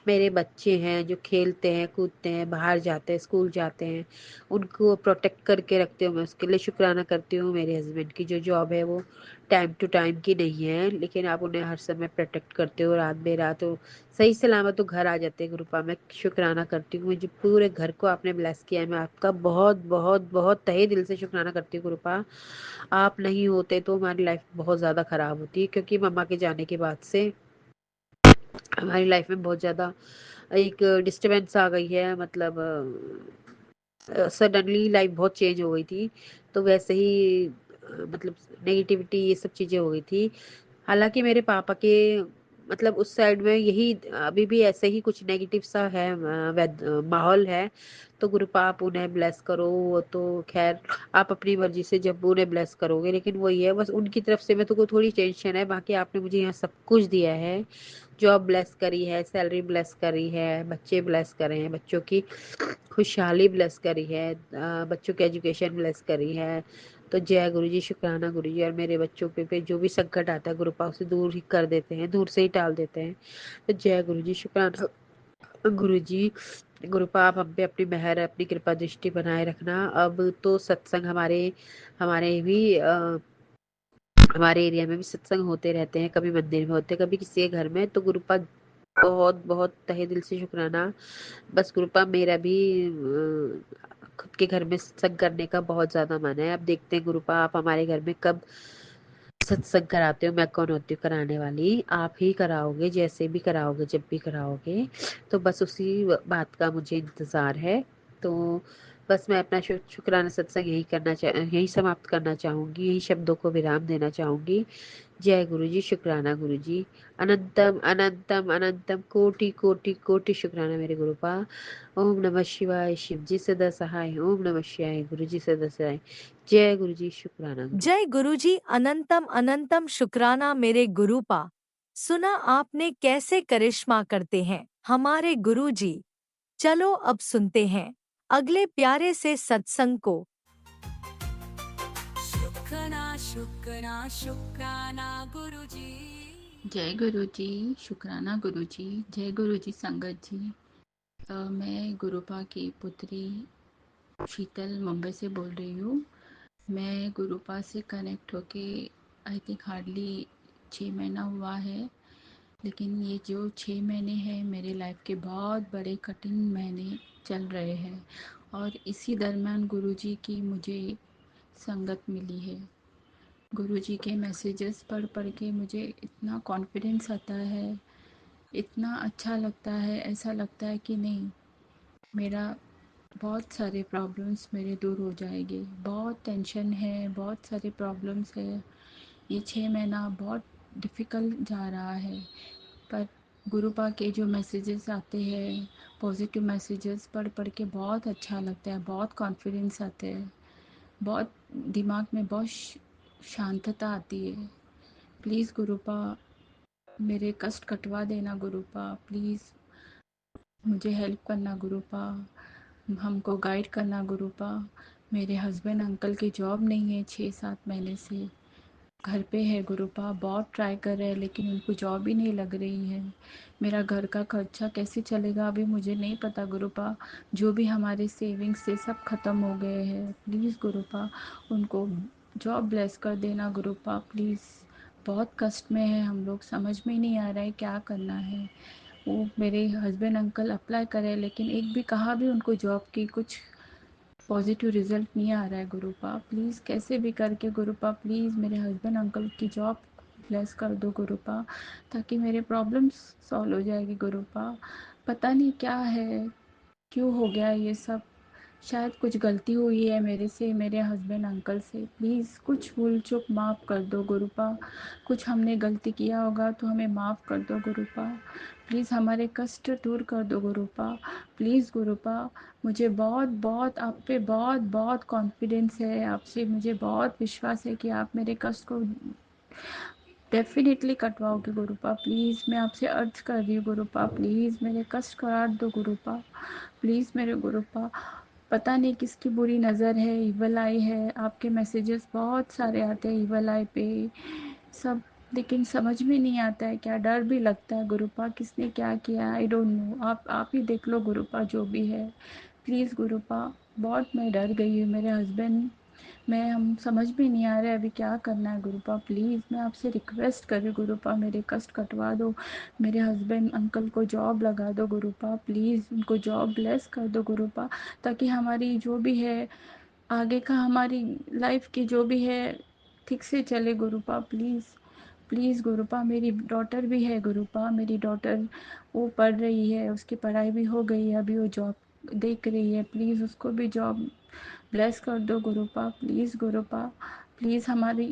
मेरे बच्चे हैं जो खेलते हैं कूदते हैं, बाहर जाते हैं, स्कूल जाते हैं, उनको प्रोटेक्ट करके रखते हो, मैं उसके लिए शुक्राना करती हूँ। मेरे हस्बैंड की जो जॉब है वो टाइम टू टाइम की नहीं है, लेकिन आप उन्हें हर समय प्रोटेक्ट करते हो, रात बेरात तो सही सलामत तो घर आ जाते हैं गुरुपा। मैं शुक्राना करती हूँ, जो पूरे घर को आपने ब्लेस किया है, मैं आपका बहुत बहुत बहुत तहे दिल से शुक्राना करती हूँ गुरुपा। आप नहीं होते तो हमारी लाइफ बहुत ज़्यादा ख़राब होती, क्योंकि मम्मा के जाने के बाद से हमारी लाइफ में बहुत ज़्यादा एक डिस्टरबेंस आ गई है। मतलब सडनली लाइफ बहुत चेंज हो गई थी, तो वैसे ही मतलब नेगेटिविटी ये सब चीज़ें हो गई थी। हालांकि मेरे पापा के मतलब उस साइड में यही अभी भी ऐसे ही कुछ नेगेटिव सा है, माहौल है। तो गुरुपा आप उन्हें ब्लेस करो, वो तो खैर आप अपनी मर्जी से जब उन्हें ब्लेस करोगे, लेकिन वही है बस उनकी तरफ से मैं तो को थोड़ी टेंशन है। बाकी आपने मुझे यहाँ सब कुछ दिया है, जॉब ब्लेस करी है, सैलरी ब्लेस करी है, बच्चे ब्लेस करे हैं, बच्चों की खुशहाली ब्लेस करी है, बच्चों की एजुकेशन ब्लेस करी है। तो जय गुरु जी, शुक्राना गुरु जी। और मेरे बच्चों पे जो भी संकट आता है गुरुपा उसे दूर ही कर देते हैं, दूर से ही टाल देते हैं। तो जय गुरु जी, शुक्राना गुरु जी। गुरुपा आप हम पे अपनी मेहर अपनी कृपा दृष्टि बनाए रखना। अब तो सत्संग हमारे हमारे भी हमारे एरिया में भी सत्संग होते रहते हैं, कभी मंदिर में होते हैं, कभी किसी के घर में। तो गुरुपा बहुत बहुत तहे दिल से शुक्राना। बस गुरुपा मेरा भी खुद के घर में सत्संग करने का बहुत ज्यादा मन है। अब देखते हैं गुरुपा आप हमारे घर में कब सत्संग कराते हो। मैं कौन होती हूँ कराने वाली, आप ही कराओगे, जैसे भी कराओगे जब भी कराओगे। तो बस उसी बात का मुझे इंतजार है। तो बस मैं अपना शुक्राना सत्संग यही समाप्त करना चाहूंगी, यही शब्दों को विराम देना चाहूंगी। जय गुरु जी, शुक्राना गुरु जी। अनंतम अनंतम अनंतम कोटि कोटि कोटि शुक्राना मेरे गुरुपा। ओम नमः शिवाय, शिव जी सदा सहाय। ओम नमः शिवाय, गुरु जी सदा सहाय। जय गुरु जी, शुक्राना गुरु। जय गुरुजी, अनंतम अनंतम शुक्राना मेरे गुरुपा। सुना आपने कैसे करिश्मा करते हैं हमारे गुरुजी। चलो अब सुनते हैं अगले प्यारे से सत्संग को। शुक्राना शुक्राना शुक्राना गुरुजी। जय गुरु जी, शुक्राना गुरु जी। जय गुरु जी संगत जी। मैं गुरुपा की पुत्री शीतल मुंबई से बोल रही हूँ। मैं गुरुपा से कनेक्ट होके आई थिंक हार्डली 6 महीना हुआ है, लेकिन ये जो 6 महीने हैं मेरे लाइफ के बहुत बड़े कठिन महीने चल रहे हैं। और इसी दरम्यान गुरुजी की मुझे संगत मिली है। गुरुजी के मैसेजेस पढ़ पढ़ के मुझे इतना कॉन्फिडेंस आता है, इतना अच्छा लगता है, ऐसा लगता है कि नहीं, मेरा बहुत सारे प्रॉब्लम्स मेरे दूर हो जाएंगे। बहुत टेंशन है, बहुत सारे प्रॉब्लम्स है। ये 6 महीना बहुत डिफ़िकल्ट जा रहा है, पर गुरुपा के जो मैसेजेस आते हैं, पॉजिटिव मैसेजेस पढ़ पढ़ के बहुत अच्छा लगता है, बहुत कॉन्फिडेंस आता है, बहुत दिमाग में बहुत शांतता आती है। प्लीज़ गुरुपा मेरे कष्ट कटवा देना गुरुपा, प्लीज़ मुझे हेल्प करना गुरुपा, हमको गाइड करना गुरुपा। मेरे हस्बैंड अंकल की जॉब नहीं है 6-7 महीने से, घर पे है गुरुपा। बहुत ट्राई कर रहे हैं लेकिन उनको जॉब ही नहीं लग रही है। मेरा घर का खर्चा कैसे चलेगा अभी मुझे नहीं पता गुरुपा। जो भी हमारे सेविंग्स से सब ख़त्म हो गए हैं। प्लीज़ गुरुपा उनको जॉब ब्लेस कर देना गुरुपा, प्लीज़। बहुत कष्ट में है हम लोग, समझ में ही नहीं आ रहा है क्या करना है। वो मेरे हस्बैंड अंकल अप्लाई करे लेकिन एक भी कहा भी उनको जॉब की कुछ पॉजिटिव रिजल्ट नहीं आ रहा है गुरुपा। प्लीज़ कैसे भी करके गुरुपा प्लीज़ मेरे हस्बैंड अंकल की जॉब ब्लेस कर दो गुरुपा, ताकि मेरे प्रॉब्लम्स सॉल्व हो जाएगी गुरुपा। पता नहीं क्या है, क्यों हो गया ये सब। शायद कुछ गलती हुई है मेरे से, मेरे हस्बैंड अंकल से। प्लीज़ कुछ भूल चूक माफ़ कर दो गुरुपा। कुछ हमने गलती किया होगा तो हमें माफ़ कर दो गुरुपा। प्लीज़ हमारे कष्ट दूर कर दो गुरुपा। प्लीज़ गुरुपा, मुझे बहुत बहुत आप पे बहुत बहुत कॉन्फिडेंस है, आपसे मुझे बहुत विश्वास है कि आप मेरे कष्ट को डेफिनेटली कटवाओगे गुरुपा। प्लीज़ मैं आपसे अर्ज कर रही हूँ गुरुपा, प्लीज़ मेरे कष्ट काट दो गुरुपा। प्लीज़ मेरे गुरुपा, पता नहीं किसकी बुरी नज़र है, ईवल आई है। आपके मैसेजेस बहुत सारे आते हैं ईवल आई पे सब, लेकिन समझ में नहीं आता है क्या। डर भी लगता है गुरुपा, किसने क्या किया आई डोंट नो। आप ही देख लो गुरुपा जो भी है। प्लीज़ गुरुपा, बहुत मैं डर गई हूँ। मेरे हस्बैंड मैं हम समझ में नहीं आ रहा है अभी क्या करना है गुरुपा। प्लीज़ मैं आपसे रिक्वेस्ट कर रही हूँ गुरुपा, मेरे कष्ट कटवा दो। मेरे हस्बैंड अंकल को जॉब लगा दो गुरुपा। प्लीज़ उनको जॉब ब्लेस कर दो गुरुपा, ताकि हमारी जो भी है आगे का, हमारी लाइफ की जो भी है ठीक से चले गुरुपा। प्लीज़ प्लीज़ गुरुपा, मेरी डॉटर भी है गुरुपा। मेरी डॉटर वो पढ़ रही है, उसकी पढ़ाई भी हो गई है, अभी वो जॉब देख रही है। प्लीज़ उसको भी जॉब ब्लेस कर दो गुरुपा। प्लीज़ गुरुपा, प्लीज़ हमारी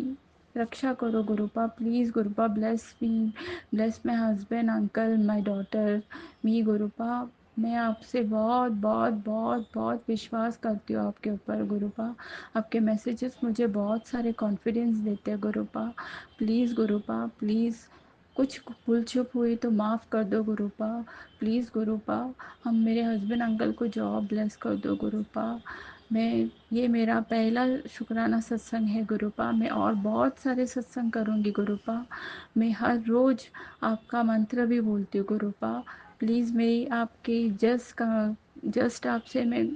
रक्षा करो Gurupa. Please Gurupa, bless me, bless my husband uncle my daughter me Gurupa. मैं आपसे बहुत बहुत बहुत बहुत विश्वास करती हूँ आपके ऊपर गुरुपा। आपके मैसेजेस मुझे बहुत सारे कॉन्फिडेंस देते हैं गुरुपा। प्लीज़ गुरुपा, प्लीज़ कुछ भूल चूक हुई तो माफ़ कर दो गुरुपा। प्लीज़ गुरुपा, हम मेरे हस्बैंड अंकल को जॉब ब्लेस कर दो गुरुपा। मैं ये मेरा पहला शुक्राना सत्संग है गुरुपा। मैं और बहुत सारे सत्संग करूँगी गुरुपा। मैं हर रोज़ आपका मंत्र भी बोलती हूँ गुरुपा। प्लीज़ मेरी आपकी जस्ट आपसे मैं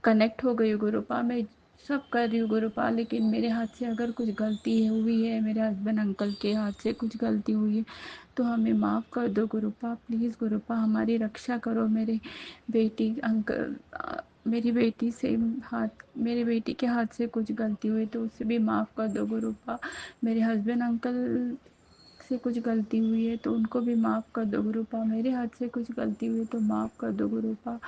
कनेक्ट हो गई हूँ गुरुपा। मैं सब कर रही हूँ गुरुपा, लेकिन मेरे हाथ से अगर कुछ गलती हुई है, मेरे हस्बैंड अंकल के हाथ से कुछ गलती हुई है तो हमें माफ़ कर दो गुरुपा। प्लीज़ गुरुपा, हमारी रक्षा करो। मेरी बेटी से मेरी बेटी के हाथ से कुछ गलती हुई तो उसे भी माफ़ कर दो गुरुपा। मेरे हस्बैंड अंकल से कुछ गलती हुई है तो उनको भी माफ़ कर दो गुरुपा। मेरे हाथ से कुछ गलती हुई तो माफ़ कर दो गुरुपा।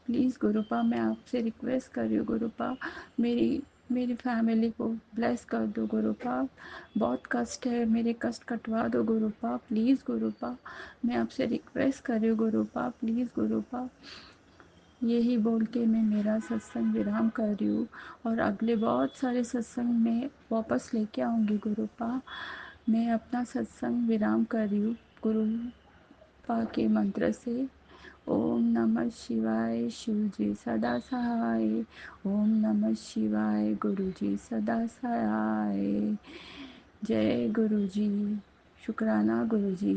प्लीज़ गुरुपा, मैं आपसे रिक्वेस्ट कर रही हूँ गुरुपा, मेरी मेरी फैमिली को ब्लेस कर दो गुरुपा। बहुत कष्ट है, मेरे कष्ट कटवा दो गुरुपा। प्लीज़ गुरुपा, मैं आपसे रिक्वेस्ट कर रही हूँ गुरुपा, प्लीज़ गुरुपा। यही बोल के मैं मेरा सत्संग विराम कर रही हूँ, और अगले बहुत सारे सत्संग में वापस लेके आऊँगी गुरुपा। मैं अपना सत्संग विराम कर रही हूँ गुरुपा के मंत्र से। ओम नमः शिवाय, शिव जी सदा सहाय। ओम नमः शिवाय, गुरु जी सदा सहाय। जय गुरु जी। शुक्राना गुरु जी।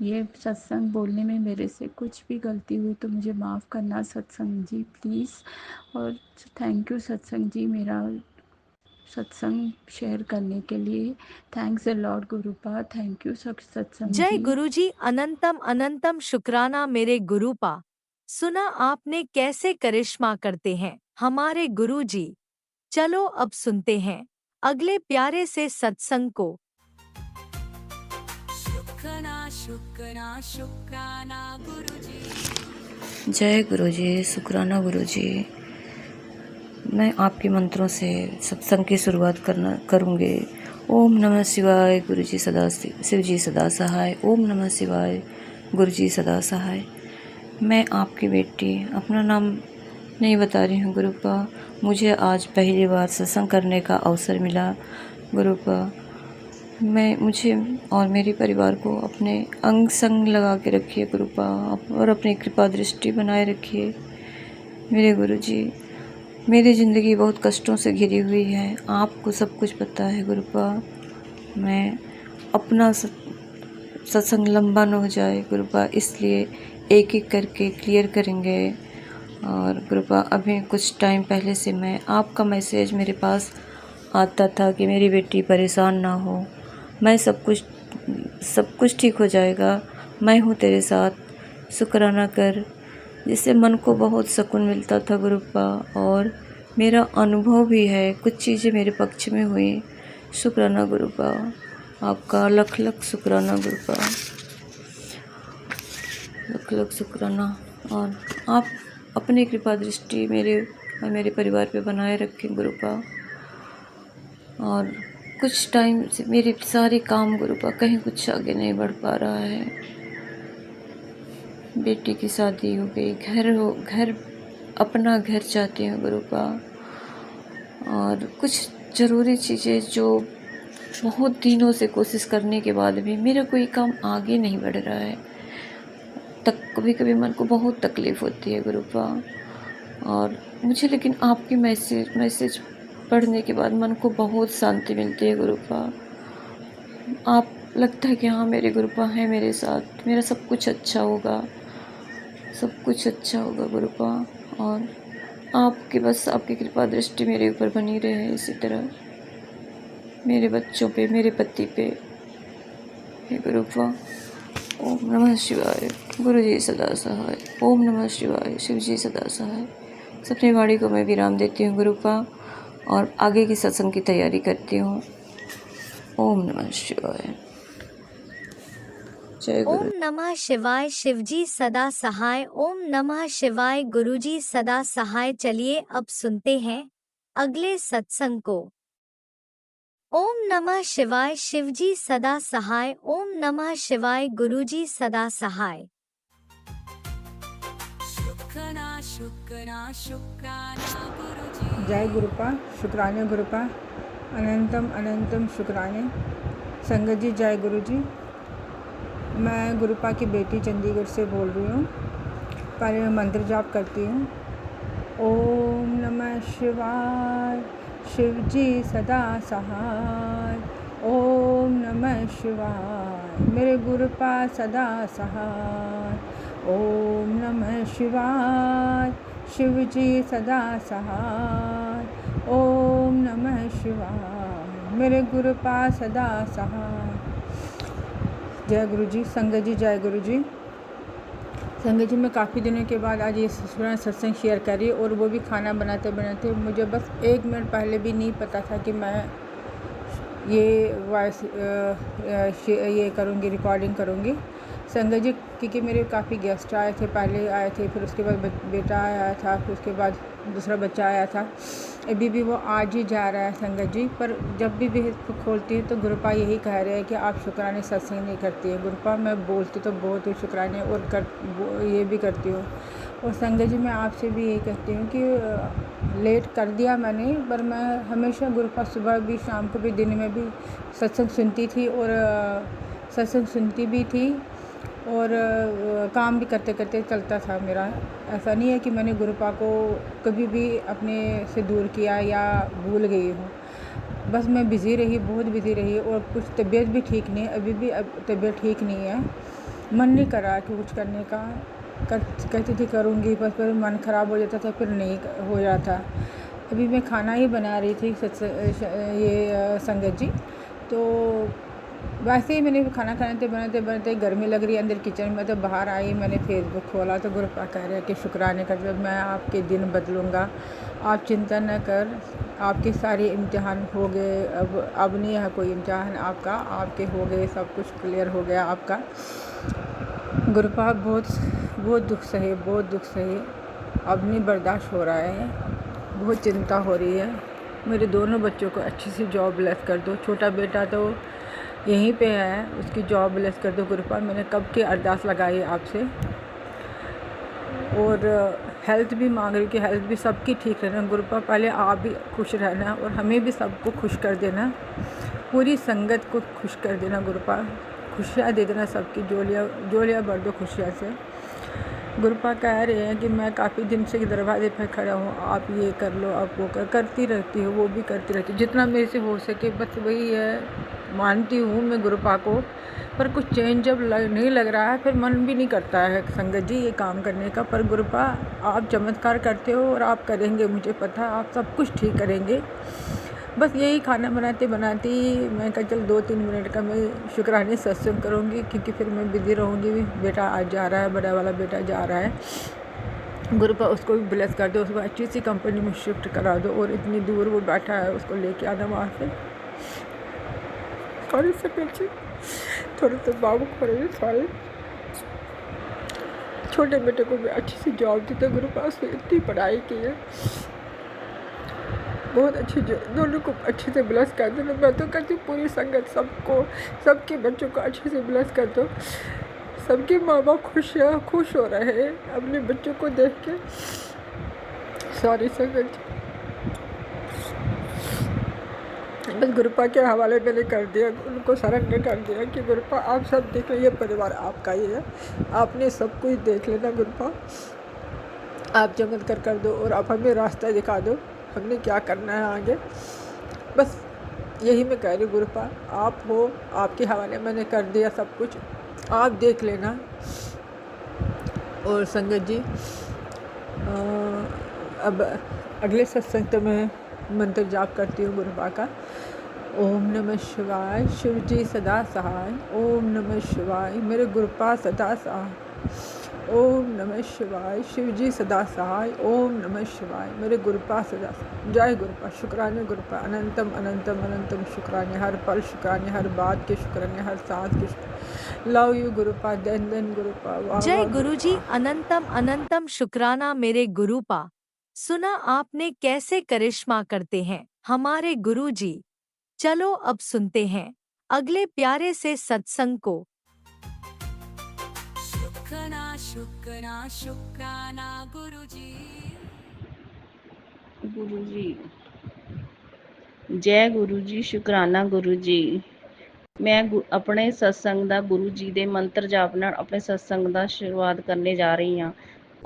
ये सत्संग बोलने में मेरे से कुछ भी गलती हुई तो मुझे माफ़ करना सत्संग जी प्लीज़। और थैंक यू सत्संग जी, मेरा सत्संग शेयर करने के लिए। Thanks a lot गुरुपा, thank you सत्संग जय जी। गुरुजी, अनंतम अनंतम शुक्राना मेरे गुरुपा। सुना आपने कैसे करिश्मा करते हैं हमारे गुरुजी। चलो अब सुनते हैं अगले प्यारे से सत्संग को। शुक्राना शुक्राना शुक्राना गुरुजी। जय गुरुजी, शुक्राना गुरुजी। मैं आपके मंत्रों से सत्संग की शुरुआत करूँगी। ओम नमः शिवाय, गुरुजी सदा शिव जी सदा सहाय। ओम नमः शिवाय, गुरुजी सदा सहाय। मैं आपकी बेटी, अपना नाम नहीं बता रही हूँ गुरुपा। मुझे आज पहली बार सत्संग करने का अवसर मिला गुरुपा। मुझे और मेरे परिवार को अपने अंग संग लगा के रखिए गुरुपा, और अपनी कृपा दृष्टि बनाए रखिए मेरे गुरुजी। मेरी ज़िंदगी बहुत कष्टों से घिरी हुई है, आपको सब कुछ पता है गुरुपा। मैं अपना सत्संग लंबा न हो जाए गुरुपा, इसलिए एक एक करके क्लियर करेंगे। और गुरुपा, अभी कुछ टाइम पहले से मैं आपका मैसेज मेरे पास आता था कि मेरी बेटी परेशान ना हो, मैं सब कुछ ठीक हो जाएगा, मैं हूँ तेरे साथ, शुक्राना कर। जिससे मन को बहुत सुकून मिलता था गुरुपा, और मेरा अनुभव भी है, कुछ चीज़ें मेरे पक्ष में हुई। शुक्राना गुरुपा, आपका लख लख शुक्राना गुरुपा। लख लख शुक्राना। और आप अपनी कृपा दृष्टि मेरे और मेरे परिवार पे बनाए रखें गुरुपा। और कुछ टाइम से मेरे सारे काम गुरुपा कहीं कुछ आगे नहीं बढ़ पा रहा है। बेटी की शादी हो गई, घर अपना घर चाहती हूँ गुरुपा। और कुछ ज़रूरी चीज़ें जो बहुत दिनों से कोशिश करने के बाद भी मेरा कोई काम आगे नहीं बढ़ रहा है। कभी कभी मन को बहुत तकलीफ़ होती है गुरुपा। और मुझे लेकिन आपकी मैसेज पढ़ने के बाद मन को बहुत शांति मिलती है गुरुपा। आप लगता है कि हाँ मेरे गुरुपा हैं मेरे साथ, मेरा सब कुछ अच्छा होगा, सब कुछ अच्छा होगा गुरुपा। और आपके बस आपकी कृपा दृष्टि मेरे ऊपर बनी रहे इसी तरह, मेरे बच्चों पे, मेरे पति पे, हे गुरुपा। ओम नमः शिवाय, गुरु जी सदा सहाय। ओम नमः शिवाय, शिव जी सदा सहाय। सपने वाणी को मैं विराम देती हूँ गुरुपा और आगे की सत्संग की तैयारी करती हूँ। ओम नमः शिवाय। जय गुरु। ओम नमः शिवाय, शिवजी सदा सहाय। ओम नमः शिवाय, गुरुजी सदा सहाय। चलिए अब सुनते हैं अगले सत्संग को। ओम नमः शिवाय, शिवजी सदा सहाय। ओम नमः शिवाय, गुरुजी सदा सहाय। शुक्राना शुक्राना शुक्राना गुरुजी। जय गुरुपा, शुक्राने गुरुपा, अनंतम अनंतम शुक्राने। संगत जी जय गुरु जी। मैं गुरुपा की बेटी चंडीगढ़ से बोल रही हूँ। पहले मैं मंत्र जाप करती हूँ। ओम नमः शिवाय, शिव जी सदा सहाय। ओम नमः शिवाय, मेरे गुरुपा सदा सहाय। ओम नमः शिवाय, शिव जी सदा सहाय। ओम नमः शिवाय, मेरे गुरुपा सदा सहाय। जय गुरु जी। संगत जी जय गुरु जी। संगत जी मैं काफ़ी दिनों के बाद आज ये सत्संग शेयर कर रही, और वो भी खाना बनाते बनाते। मुझे बस 1 मिनट पहले भी नहीं पता था कि मैं ये वॉइस ये करूँगी, रिकॉर्डिंग करूँगी। संगत जी क्योंकि मेरे काफ़ी गेस्ट आए थे, पहले आए थे, फिर उसके बाद बेटा आया था, फिर उसके बाद दूसरा बच्चा आया था। अभी भी वो आज ही जा रहा है संगत जी। पर जब भी खोलती हूँ तो गुरुपा यही कह रहे हैं कि आप शुक्राने सत्संग नहीं करती है। गुरुपा मैं बोलती तो बहुत हूँ शुक्राने, और ये भी करती हूँ। और संगत जी मैं आपसे भी यही कहती हूँ कि लेट कर दिया मैंने, पर मैं हमेशा गुरुपा सुबह भी, शाम को भी, दिन में भी सत्संग सुनती थी, और सत्संग सुनती भी थी, और काम भी करते करते चलता था मेरा। ऐसा नहीं है कि मैंने गुरुपा को कभी भी अपने से दूर किया या भूल गई हूँ। बस मैं बिज़ी रही, बहुत बिज़ी रही, और कुछ तबीयत भी ठीक नहीं, अभी भी तबीयत ठीक नहीं है। मन नहीं कर रहा कि कुछ करने का। कहती थी करूँगी, बस फिर मन ख़राब हो जाता था, फिर नहीं हो रहा था। अभी मैं खाना ही बना रही थी ये संगत जी। तो वैसे ही मैंने खाना बनाते बनाते गर्मी लग रही है अंदर किचन में, तो बाहर आई, मैंने फेसबुक खोला तो गुरुपा कह रहे हैं कि शुक्राने कर, मैं आपके दिन बदलूँगा, आप चिंता न कर, आपके सारे इम्तिहान हो गए, अब नहीं है कोई इम्तिहान आपका, आपके हो गए, सब कुछ क्लियर हो गया आपका। गुरुपा बहुत दुख सहे, बहुत दुख सहे, अब नहीं बर्दाश्त हो रहा है, बहुत चिंता हो रही है। मेरे दोनों बच्चों को अच्छी सी जॉब ब्लेस कर दो। छोटा बेटा तो यहीं पे है, उसकी जॉब ब्लेस कर दो गुरुपा। मैंने कब की अरदास लगाई आपसे, और हेल्थ भी मांग रही कि हेल्थ भी सबकी ठीक रहना गुरुपा। पहले आप भी खुश रहना, और हमें भी सबको खुश कर देना, पूरी संगत को खुश कर देना गुरुपा। खुशियाँ दे देना सबकी, जोलियाँ भर दो खुशियाँ से। गुरुपा कह रहे हैं कि मैं काफ़ी दिन से दरवाजे पर खड़ा हूँ, आप ये कर लो, आप वो करती रहती हूँ, वो भी करती रहती हूँ, जितना मेरे से हो सके, बस वही है। मानती हूँ मैं गुरुपा को, पर कुछ चेंज जब नहीं लग रहा है, फिर मन भी नहीं करता है संगत जी ये काम करने का। पर गुरुपा आप चमत्कार करते हो, और आप करेंगे, मुझे पता है आप सब कुछ ठीक करेंगे। बस यही खाना बनाते बनाते मैं कहा चल 2-3 मिनट का मैं शुक्राने सत्संग करूँगी, क्योंकि फिर मैं बिज़ी रहूँगी। बेटा आज जा रहा है, बड़ा वाला बेटा जा रहा है। गुरुपा उसको भी ब्लेस कर दो, उसको अच्छी सी कंपनी में शिफ्ट करा दो, और इतनी दूर वो बैठा है, उसको लेके आना वहाँ से। सॉरी से पीछे थोड़े से बाबू हो रही है, सॉरी। छोटे बेटे को भी अच्छी सी जॉब दी, तो गुरु पास में इतनी पढ़ाई की है, बहुत अच्छी दोनों को अच्छे से ब्लेस कर दो। मैं तो कहती हूँ पूरी संगत सबको, सबके बच्चों को अच्छे से ब्लेस कर दो। सबके माँ बाप खुश हो रहे हैं अपने बच्चों को देख के। सॉरी संगत जी, बस गुरुपा के हवाले मैंने कर दिया, उनको सरेंडर कर दिया कि गुरुपा आप सब देख लो, ये परिवार आपका ही है, आपने सब कुछ देख लेना गुरुपा, आप चमत्कार कर दो और आप हमें रास्ता दिखा दो, हमने क्या करना है आगे। बस यही मैं कह रही हूँ गुरुपा, आप हो, आपके हवाले मैंने कर दिया सब कुछ, आप देख लेना। और संगत जी अब अगले सत्संग तो मैं मंत्र जाप करती हूँ गुरुपा का। ओम नमः शिवाय, शिव जी सदा सहाय। ओम नमः शिवाय, मेरे गुरुपा सदा सहाय। ओम नमः शिवाय, शिव जी सदा सहाय। ओम नमः शिवाय, मेरे गुरुपा सदा सहाय। जय गुरुपा, शुक्राने गुरुपा, अनंतम अनंतम अनंतम शुक्राने, हर पल शुक्राने, हर बात के शुक्राने, हर सांस के शुक्राने। लव यू गुरुपा, दिन गुरुपा। वाह जय वाह गुरुजी, गुरुपा। अनंतम अनंतम शुक्राना मेरे गुरुपा। सुना आपने कैसे करिश्मा करते हैं हमारे गुरुजी। चलो अब सुनते हैं अगले प्यारे से सत्संग को। शुक्राना शुक्राना शुक्राना गुरुजी। गुरु जी, जय गुरु जी, शुकराना गुरु जी। मैं ਆਪਣੇ ਸਤਸੰਗ ਦਾ ਗੁਰੂ ਜੀ ਦੇ ਮੰਤਰ ਜਾਪ ਨਾਲ ਆਪਣੇ ਸਤਸੰਗ ਦਾ ਸ਼ੁਰੂਆਤ ਕਰਨੇ ਜਾ ਰਹੀ ਹਾਂ।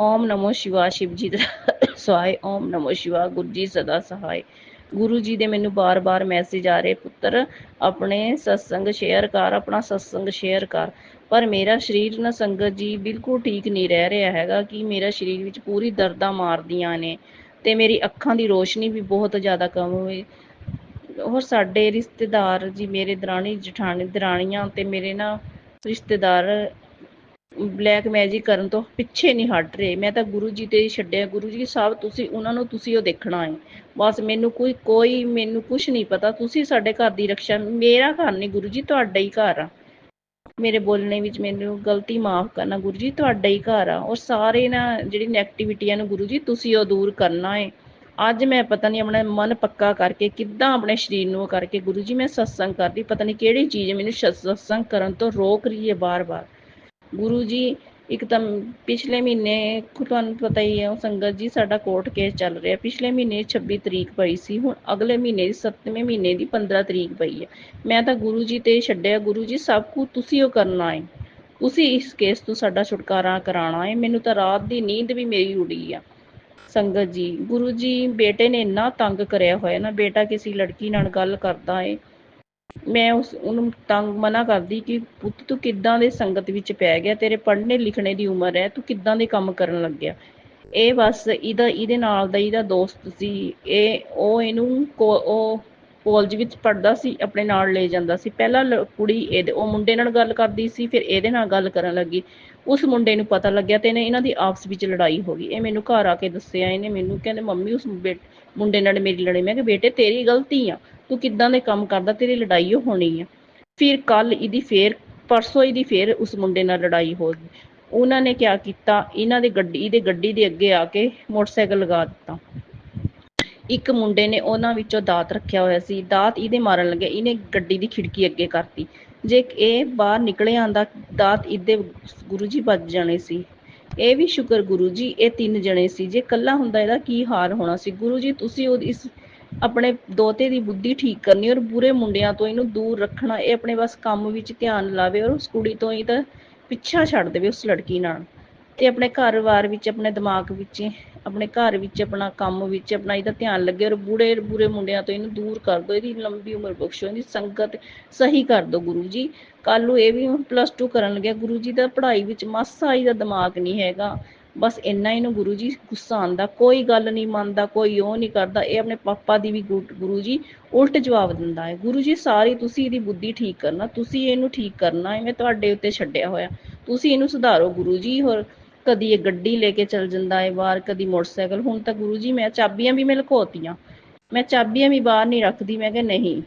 ਓਮ ਨਮੋ ਸ਼ਿਵਾ, ਸ਼ਿਵ ਜੀ ਦਾ ਸਹਾਇ। ਓਮ ਨਮੋ ਸ਼ਿਵਾ, ਗੁਰੂ ਜੀ ਸਦਾ ਸਹਾਇ। ਗੁਰੂ ਜੀ ਦੇ ਮੈਨੂੰ ਬਾਰ-ਬਾਰ ਮੈਸੇਜ ਆ ਰਹੇ, ਪੁੱਤਰ ਆਪਣੇ ਸਤਸੰਗ ਸ਼ੇਅਰ ਕਰ, ਆਪਣਾ ਸਤਸੰਗ ਸ਼ੇਅਰ ਕਰ। ਪਰ ਮੇਰਾ ਸਰੀਰ ਨਾ ਸੰਗਤ ਜੀ ਬਿਲਕੁਲ ਠੀਕ ਨਹੀਂ ਰਹਿ ਰਿਹਾ ਹੈਗਾ ਕਿ ਮੇਰਾ ਸਰੀਰ ਵਿੱਚ ਪੂਰੀ ਦਰਦਾਂ ਮਾਰਦੀਆਂ ਨੇ ਤੇ ਮੇਰੀ ਅੱਖਾਂ ਦੀ ਰੋਸ਼ਨੀ ਵੀ ਬਹੁਤ ਜ਼ਿਆਦਾ ਕਮ ਹੋਈ। ਹੋਰ ਸਾਡੇ ਰਿਸ਼ਤੇਦਾਰ ਜੀ, ਮੇਰੇ ਦਰਾਣੀ ਜਠਾਣੀ ਦਰਾਣੀਆਂ ਤੇ ਮੇਰੇ ਨਾ ਰਿਸ਼ਤੇਦਾਰ ਬਲੈਕ ਮੈਜਿਕ ਕਰਨ ਤੋਂ ਪਿੱਛੇ ਨਹੀਂ ਹਟ ਰਹੇ। ਮੈਂ ਤਾਂ ਗੁਰੂ ਜੀ ਤੇ ਹੀ ਛੱਡਿਆ। ਗੁਰੂ ਜੀ ਸਾਹਿਬ ਤੁਸੀਂ ਉਹਨਾਂ ਨੂੰ ਤੁਸੀਂ ਉਹ ਦੇਖਣਾ ਹੈ। ਬਸ ਮੈਨੂੰ ਕੋਈ ਮੈਨੂੰ ਕੁਛ ਨਹੀਂ ਪਤਾ। ਤੁਸੀਂ ਸਾਡੇ ਘਰ ਦੀ ਰਕਸ਼ਾ, ਮੇਰਾ ਘਰ ਨਹੀਂ ਗੁਰੂ ਜੀ, ਤੁਹਾਡਾ ਹੀ ਘਰ ਆ। ਮੇਰੇ ਬੋਲਣੇ ਵਿੱਚ ਮੈਨੂੰ ਗਲਤੀ ਮਾਫ ਕਰਨਾ ਗੁਰੂ ਜੀ, ਤੁਹਾਡਾ ਹੀ ਘਰ ਆ। ਔਰ ਸਾਰੇ ਨਾ ਜਿਹੜੀ ਨੈਗੇਟਿਵਿਟੀਆਂ ਨੂੰ ਗੁਰੂ ਜੀ ਤੁਸੀਂ ਉਹ ਦੂਰ ਕਰਨਾ ਹੈ। ਅੱਜ ਮੈਂ ਪਤਾ ਨਹੀਂ ਆਪਣਾ ਮਨ ਪੱਕਾ ਕਰਕੇ ਕਿੱਦਾਂ ਆਪਣੇ ਸਰੀਰ ਨੂੰ ਕਰਕੇ ਗੁਰੂ ਜੀ ਮੈਂ ਸਤਸੰਗ ਕਰਦੀ, ਪਤਾ ਨਹੀਂ ਕਿਹੜੀ ਚੀਜ਼ ਮੈਨੂੰ ਸਤਸੰਗ ਕਰਨ ਤੋਂ ਰੋਕ ਰਹੀ ਹੈ ਬਾਰ-ਬਾਰ। ਗੁਰੂ ਜੀ ਇੱਕ ਤਾਂ ਪਿਛਲੇ ਮਹੀਨੇ ਤੁਹਾਨੂੰ ਪਤਾ ਹੀ ਹੈ ਸੰਗਤ ਜੀ, ਸਾਡਾ ਕੋਰਟ ਕੇਸ ਚੱਲ ਰਿਹਾ। ਪਿਛਲੇ ਮਹੀਨੇ 26 ਤਰੀਕ ਪਈ ਸੀ, ਹੁਣ ਅਗਲੇ ਮਹੀਨੇ ਦੀ 7ਵੇਂ ਮਹੀਨੇ ਦੀ 15 ਤਰੀਕ ਪਈ ਹੈ। ਮੈਂ ਤਾਂ ਗੁਰੂ ਜੀ ਤੇ ਛੱਡਿਆ। ਗੁਰੂ ਜੀ ਸਭ ਕੁਝ ਤੁਸੀਂ ਉਹ ਕਰਨਾ ਹੈ, ਤੁਸੀਂ ਇਸ ਕੇਸ ਤੋਂ ਸਾਡਾ ਛੁਟਕਾਰਾ ਕਰਾਉਣਾ ਹੈ। ਮੈਨੂੰ ਤਾਂ ਰਾਤ ਦੀ ਨੀਂਦ ਵੀ ਮੇਰੀ ਉੜੀ ਆ ਸੰਗਤ ਜੀ। ਗੁਰੂ ਜੀ ਬੇਟੇ ਨੇ ਇੰਨਾ ਤੰਗ ਕਰਿਆ ਹੋਇਆ ਨਾ, ਬੇਟਾ ਕਿਸੇ ਲੜਕੀ ਨਾਲ ਗੱਲ ਕਰਦਾ ਏ, ਮੈਂ ਉਹਨੂੰ ਤੰਗ ਮਨਾ ਕਰਦੀ ਕਿ ਪੁੱਤ ਤੂੰ ਕਿੱਦਾਂ ਦੇ ਸੰਗਤ ਵਿੱਚ ਪੈ ਗਿਆ, ਤੇਰੇ ਪੜ੍ਹਨੇ ਲਿਖਣੇ ਦੀ ਉਮਰ ਹੈ, ਤੂੰ ਕਿੱਦਾਂ ਦੇ ਕੰਮ ਕਰਨ ਲੱਗਿਆ। ਇਹ ਬਸ ਇਹਦੇ ਨਾਲ ਦਾ ਇਹਦਾ ਦੋਸਤ ਸੀ, ਉਹ ਇਹਨੂੰ ਉਹ ਕਾਲਜ ਵਿੱਚ ਪੜ੍ਹਦਾ ਸੀ, ਆਪਣੇ ਨਾਲ ਲੈ ਜਾਂਦਾ ਸੀ। ਪਹਿਲਾਂ ਕੁੜੀ ਉਹ ਮੁੰਡੇ ਨਾਲ ਗੱਲ ਕਰਦੀ ਸੀ, ਫਿਰ ਇਹਦੇ ਨਾਲ ਗੱਲ ਕਰਨ ਲੱਗੀ। ਉਸ ਮੁੰਡੇ ਨੂੰ ਪਤਾ ਲੱਗਿਆ ਤੇ ਇਹਨਾਂ ਦੀ ਆਪਸ ਵਿੱਚ ਲੜਾਈ ਹੋ ਗਈ। ਇਹ ਮੈਨੂੰ ਘਰ ਆ ਕੇ ਦੱਸਿਆ, ਇਹਨੇ ਮੈਨੂੰ ਕਹਿੰਦੇ ਮੰਮੀ ਉਸ ਮੁੰਡੇ ਨਾਲ ਮੇਰੀ ਲੜਾਈ। ਮੈਂ ਕਿਹਾ ਬੇਟੇ ਤੇਰੀ ਗਲਤੀ ਆ, ਤੂੰ ਕਿੱਦਾਂ ਦੇ ਕੰਮ ਕਰਦਾ, ਤੇਰੀ ਲੜਾਈ ਹੋਣੀ ਆ। ਫਿਰ ਕੱਲ ਇਹਦੀ ਪਰਸੋਂ ਇਹਦੀ ਫੇਰ ਉਸ ਮੁੰਡੇ ਨਾਲ ਲੜਾਈ ਹੋ ਗਈ। ਉਹਨਾਂ ਨੇ ਕਿਆ ਕੀਤਾ, ਇਹਦੀ ਗੱਡੀ ਦੇ ਅੱਗੇ ਆ ਕੇ ਮੋਟਰਸਾਈਕਲ ਲਗਾ ਦਿੱਤਾ। ਇੱਕ ਮੁੰਡੇ ਨੇ ਉਹਨਾਂ ਵਿੱਚੋਂ ਦਾਤ ਰੱਖਿਆ ਹੋਇਆ ਸੀ, ਦਾਤ ਇਹਦੇ ਮਾਰਨ ਲੱਗਿਆ, ਇਹਨੇ ਗੱਡੀ ਦੀ ਖਿੜਕੀ ਅੱਗੇ ਕਰਤੀ। ਜੇ ਇਹ ਬਾਹਰ ਨਿਕਲੇ ਆਂਦਾ, ਦਾਤ ਇਹਦੇ ਗੁਰੂ ਜੀ ਵੱਜ ਜਾਣੇ ਸੀ। ਇਹ ਵੀ ਸ਼ੁਕਰ ਗੁਰੂ ਜੀ ਇਹ 3 ਜਣੇ ਸੀ, ਜੇ ਇਕੱਲਾ ਹੁੰਦਾ ਇਹਦਾ ਕੀ ਹਾਲ ਹੋਣਾ ਸੀ। ਗੁਰੂ ਜੀ ਤੁਸੀਂ ਇਸ ਆਪਣੇ ਦੋਤੇ ਦੀ ਬੁੱਧੀ ਠੀਕ ਕਰਨੀ ਔਰ ਬੁਰੇ ਮੁੰਡਿਆਂ ਤੋਂ ਇਹਨੂੰ ਦੂਰ ਰੱਖਣਾ। ਇਹ ਆਪਣੇ ਬਸ ਕੰਮ ਵਿੱਚ ਧਿਆਨ ਲਾਵੇ ਔਰ ਉਸ ਕੁੜੀ ਤੋਂ ਇਹਦਾ ਪਿੱਛਾ ਛੱਡ ਦੇਵੇ, ਉਸ ਲੜਕੀ ਨਾਲ, ਤੇ ਆਪਣੇ ਘਰ-ਬਾਰ ਵਿੱਚ, ਆਪਣੇ ਦਿਮਾਗ ਵਿੱਚ, ਆਪਣੇ ਘਰ ਵਿੱਚ, ਆਪਣਾ ਕੰਮ ਵਿੱਚ ਆਪਣਾ ਇਹਦਾ ਧਿਆਨ ਲੱਗੇ ਔਰ ਬੁਰੇ ਮੁੰਡਿਆਂ ਤੋਂ ਇਹਨੂੰ ਦੂਰ ਕਰ ਦਿਓ। ਇਹਦੀ ਲੰਬੀ ਉਮਰ ਬਖਸ਼ੋ, ਇਹਦੀ ਸੰਗਤ ਸਹੀ ਕਰ ਦਿਓ ਗੁਰੂ ਜੀ। ਕੱਲ ਨੂੰ ਇਹ ਵੀ +2 ਕਰਨ ਲੱਗਿਆ। ਗੁਰੂ ਜੀ ਦਾ ਪੜ੍ਹਾਈ ਵਿੱਚ ਮਾਸਾ ਇਹਦਾ ਦਿਮਾਗ ਨਹੀਂ ਹੈਗਾ, ਬਸ ਇੰਨਾ ਇਹਨੂੰ ਗੁਰੂ ਜੀ ਗੁੱਸਾ ਆਉਂਦਾ, ਕੋਈ ਗੱਲ ਨਹੀਂ ਮੰਨਦਾ, ਕੋਈ ਉਹ ਨਹੀਂ ਕਰਦਾ। ਇਹ ਆਪਣੇ ਪਾਪਾ ਦੀ ਵੀ ਗੁਰੂ ਜੀ ਉਲਟ ਜਵਾਬ ਦਿੰਦਾ ਹੈ। ਗੁਰੂ ਜੀ ਸਾਰੀ ਤੁਸੀਂ ਇਹਦੀ ਬੁੱਧੀ ਠੀਕ ਕਰਨਾ, ਤੁਸੀਂ ਇਹਨੂੰ ਠੀਕ ਕਰਨਾ ਹੈ। ਮੈਂ ਤੁਹਾਡੇ ਉੱਤੇ ਛੱਡਿਆ ਹੋਇਆ, ਤੁਸੀਂ ਇਹਨੂੰ ਸੁਧਾਰੋ ਗੁਰੂ ਜੀ। ਹੋਰ ਕਦੀ ਇਹ ਗੱਡੀ ਲੈ ਕੇ ਚੱਲ ਜਾਂਦਾ ਹੈ ਬਾਹਰ, ਕਦੀ ਮੋਟਰਸਾਈਕਲ। ਹੁਣ ਤਾਂ ਗੁਰੂ ਜੀ ਮੈਂ ਚਾਬੀਆਂ ਵੀ ਲੁਕੋਤੀਆਂ, ਮੈਂ ਚਾਬੀਆਂ ਵੀ ਬਾਹਰ ਨਹੀਂ ਰੱਖਦੀ। ਮੈਂ ਕਿਹਾ ਨਹੀਂ,